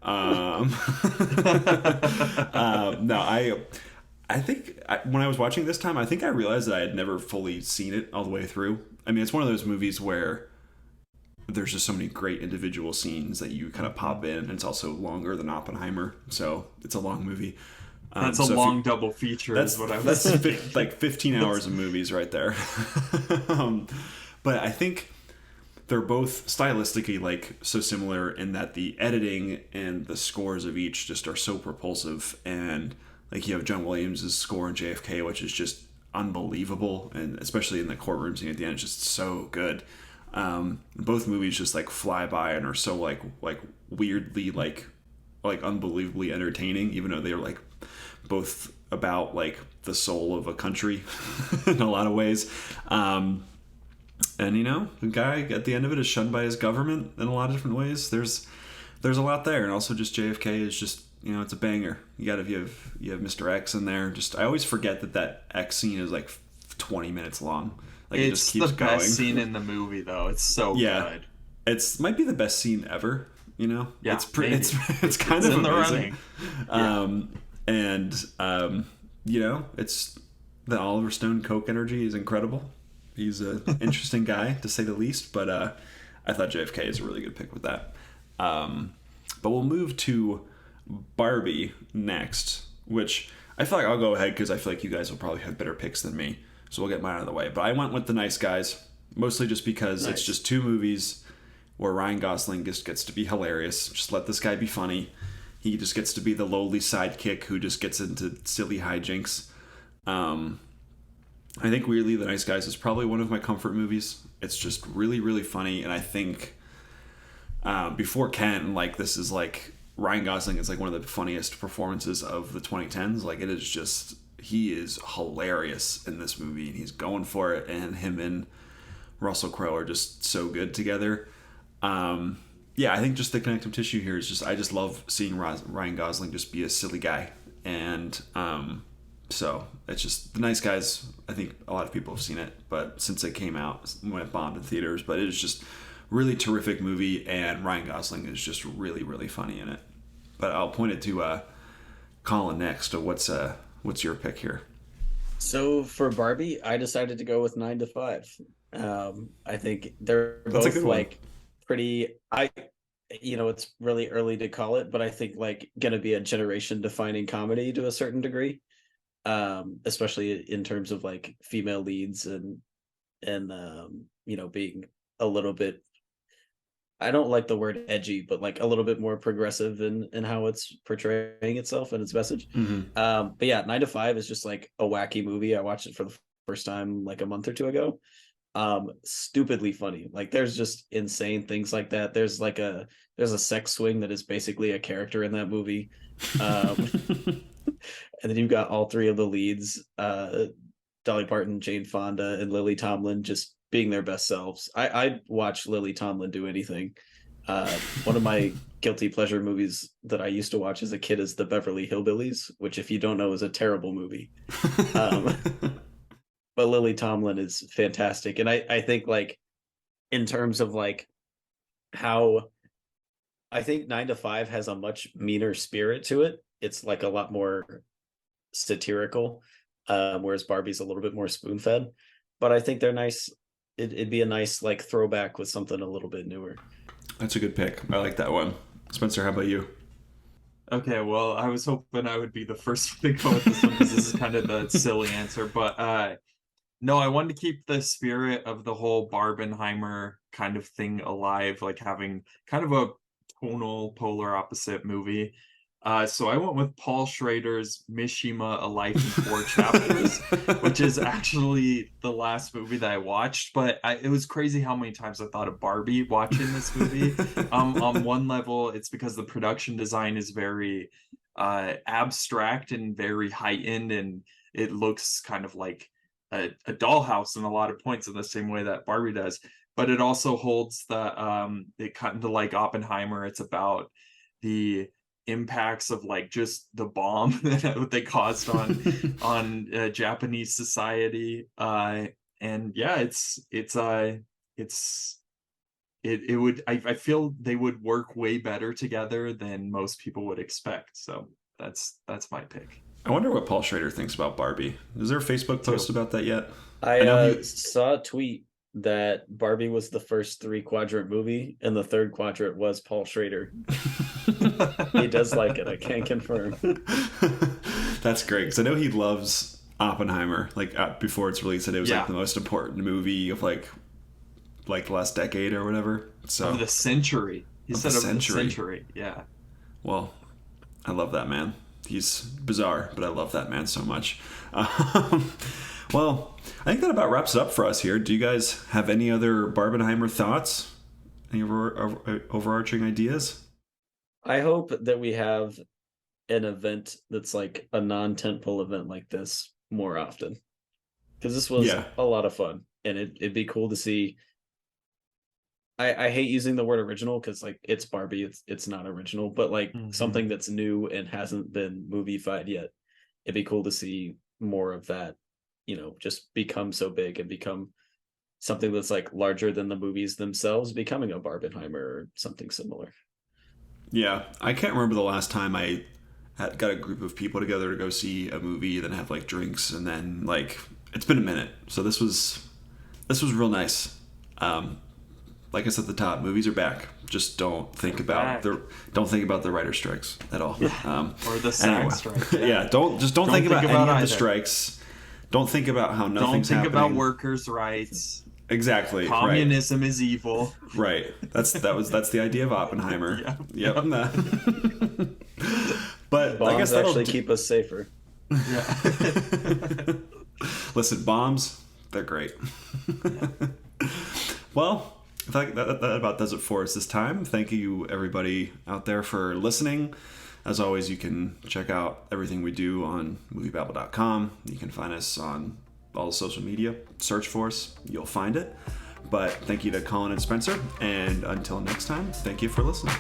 No, I think when I was watching this time, I think I realized that I had never fully seen it all the way through. I mean, it's one of those movies where there's just so many great individual scenes that you kind of pop in, and it's also longer than Oppenheimer, so it's a long movie. That's a long double feature. That's what I was thinking. Like 15 hours of movies right there. But I think they're both stylistically like so similar in that the editing and the scores of each just are so propulsive, and like you have John Williams' score in JFK, which is just unbelievable, and especially in the courtroom scene at the end, it's just so good. Both movies just like fly by and are so like weirdly like unbelievably entertaining, even though they're like both about like the soul of a country in a lot of ways. And you know, the guy at the end of it is shunned by his government in a lot of different ways. There's a lot there, and also just JFK is just, you know, it's a banger. You have Mr. X in there. Just I always forget that X scene is like 20 minutes long. Like it's it just keeps the going. Best scene in the movie, though. It's so good. It's might be the best scene ever. You know, yeah, it's kind of in amazing. The running. And you know, it's the Oliver Stone Coke energy is incredible. He's an interesting guy to say the least. But I thought JFK is a really good pick with that. But we'll move to Barbie next, which I feel like I'll go ahead because I feel like you guys will probably have better picks than me. So we'll get mine out of the way. But I went with The Nice Guys, mostly just because it's just two movies where Ryan Gosling just gets to be hilarious. Just let this guy be funny. He just gets to be the lowly sidekick who just gets into silly hijinks. I think weirdly The Nice Guys is probably one of my comfort movies. It's just really, really funny. And I think before Ken, like this is like Ryan Gosling is like one of the funniest performances of the 2010s. Like it is just... He is hilarious in this movie, and he's going for it, and him and Russell Crowe are just so good together. Yeah, I think just the connective tissue here is just, I just love seeing Ryan Gosling just be a silly guy. And so it's just The Nice Guys. I think a lot of people have seen it, but since it came out when it bombed in theaters, but it is just really terrific movie, and Ryan Gosling is just really, really funny in it. But I'll point it to Collin next. What's your pick here? So for Barbie, I decided to go with 9 to 5. I think they're both like pretty. It's really early to call it, but I think like gonna be a generation-defining comedy to a certain degree, especially in terms of like female leads and being a little bit. I don't like the word edgy, but like a little bit more progressive in how it's portraying itself and its message. Mm-hmm. But yeah, 9 to 5 is just like a wacky movie. I watched it for the first time like a month or two ago. stupidly funny. Like there's just insane things like that. There's a sex swing that is basically a character in that movie. And then you've got all three of the leads, Dolly Parton, Jane Fonda, and Lily Tomlin, just being their best selves. I'd watch Lily Tomlin do anything. One of my guilty pleasure movies that I used to watch as a kid is The Beverly Hillbillies, which, if you don't know, is a terrible movie. But Lily Tomlin is fantastic. And I think, like, in terms of like how I think 9 to 5 has a much meaner spirit to it. It's like a lot more satirical, whereas Barbie's a little bit more spoon-fed. But I think they're nice. It'd be a nice like throwback with something a little bit newer. That's a good pick. I like that one. Spencer, how about you? Okay, well, I was hoping I would be the first to go with this one because this is kind of the silly answer, but no, I wanted to keep the spirit of the whole Barbenheimer kind of thing alive, like having kind of a tonal, polar opposite movie. So I went with Paul Schrader's Mishima: A Life in 4 Chapters, which is actually the last movie that I watched. But it was crazy how many times I thought of Barbie watching this movie. On one level, it's because the production design is very abstract and very heightened, and it looks kind of like a dollhouse in a lot of points in the same way that Barbie does. But it also holds it kind of like Oppenheimer. It's about the impacts of like just the bomb that they caused on Japanese society, and yeah, it would I feel they would work way better together than most people would expect. So that's my pick. I wonder what Paul Schrader thinks about Barbie. Is there a Facebook post about that yet? I saw a tweet that Barbie was the first 3-quadrant movie, and the 3rd quadrant was Paul Schrader. He does like it. I can't confirm. That's great, because I know he loves Oppenheimer. Like before its release, and it was like the most important movie of like the last decade or whatever. So of the century. He said of the century. Yeah. Well, I love that man. He's bizarre, but I love that man so much. Well, I think that about wraps it up for us here. Do you guys have any other Barbenheimer thoughts? Any overarching ideas? I hope that we have an event that's like a non-tentpole event like this more often, because this was a lot of fun, and it'd be cool to see. I hate using the word original because like it's Barbie, it's not original, but like something that's new and hasn't been movie-fied yet. It'd be cool to see more of that, just become so big and become something that's like larger than the movies themselves, becoming a Barbenheimer or something similar. Yeah, I can't remember the last time I got a group of people together to go see a movie, then have like drinks, and then like it's been a minute. So this was real nice. Like I said at the top, movies are back. Just don't think about the writer strikes at all. Or the SAG strike. Yeah, don't think about any of the strikes. Don't think about how nothing's happening. Don't think about workers' rights. Exactly. Communism is evil. Right. That's the idea of Oppenheimer. Yep. But bombs I guess actually keep us safer. Yeah. Listen, bombs, they're great. Well, I think that about does it for us this time. Thank you, everybody out there, for listening. As always, you can check out everything we do on moviebabble.com. You can find us on all the social media. Search for us. You'll find it. But thank you to Collin and Spencer. And until next time, thank you for listening.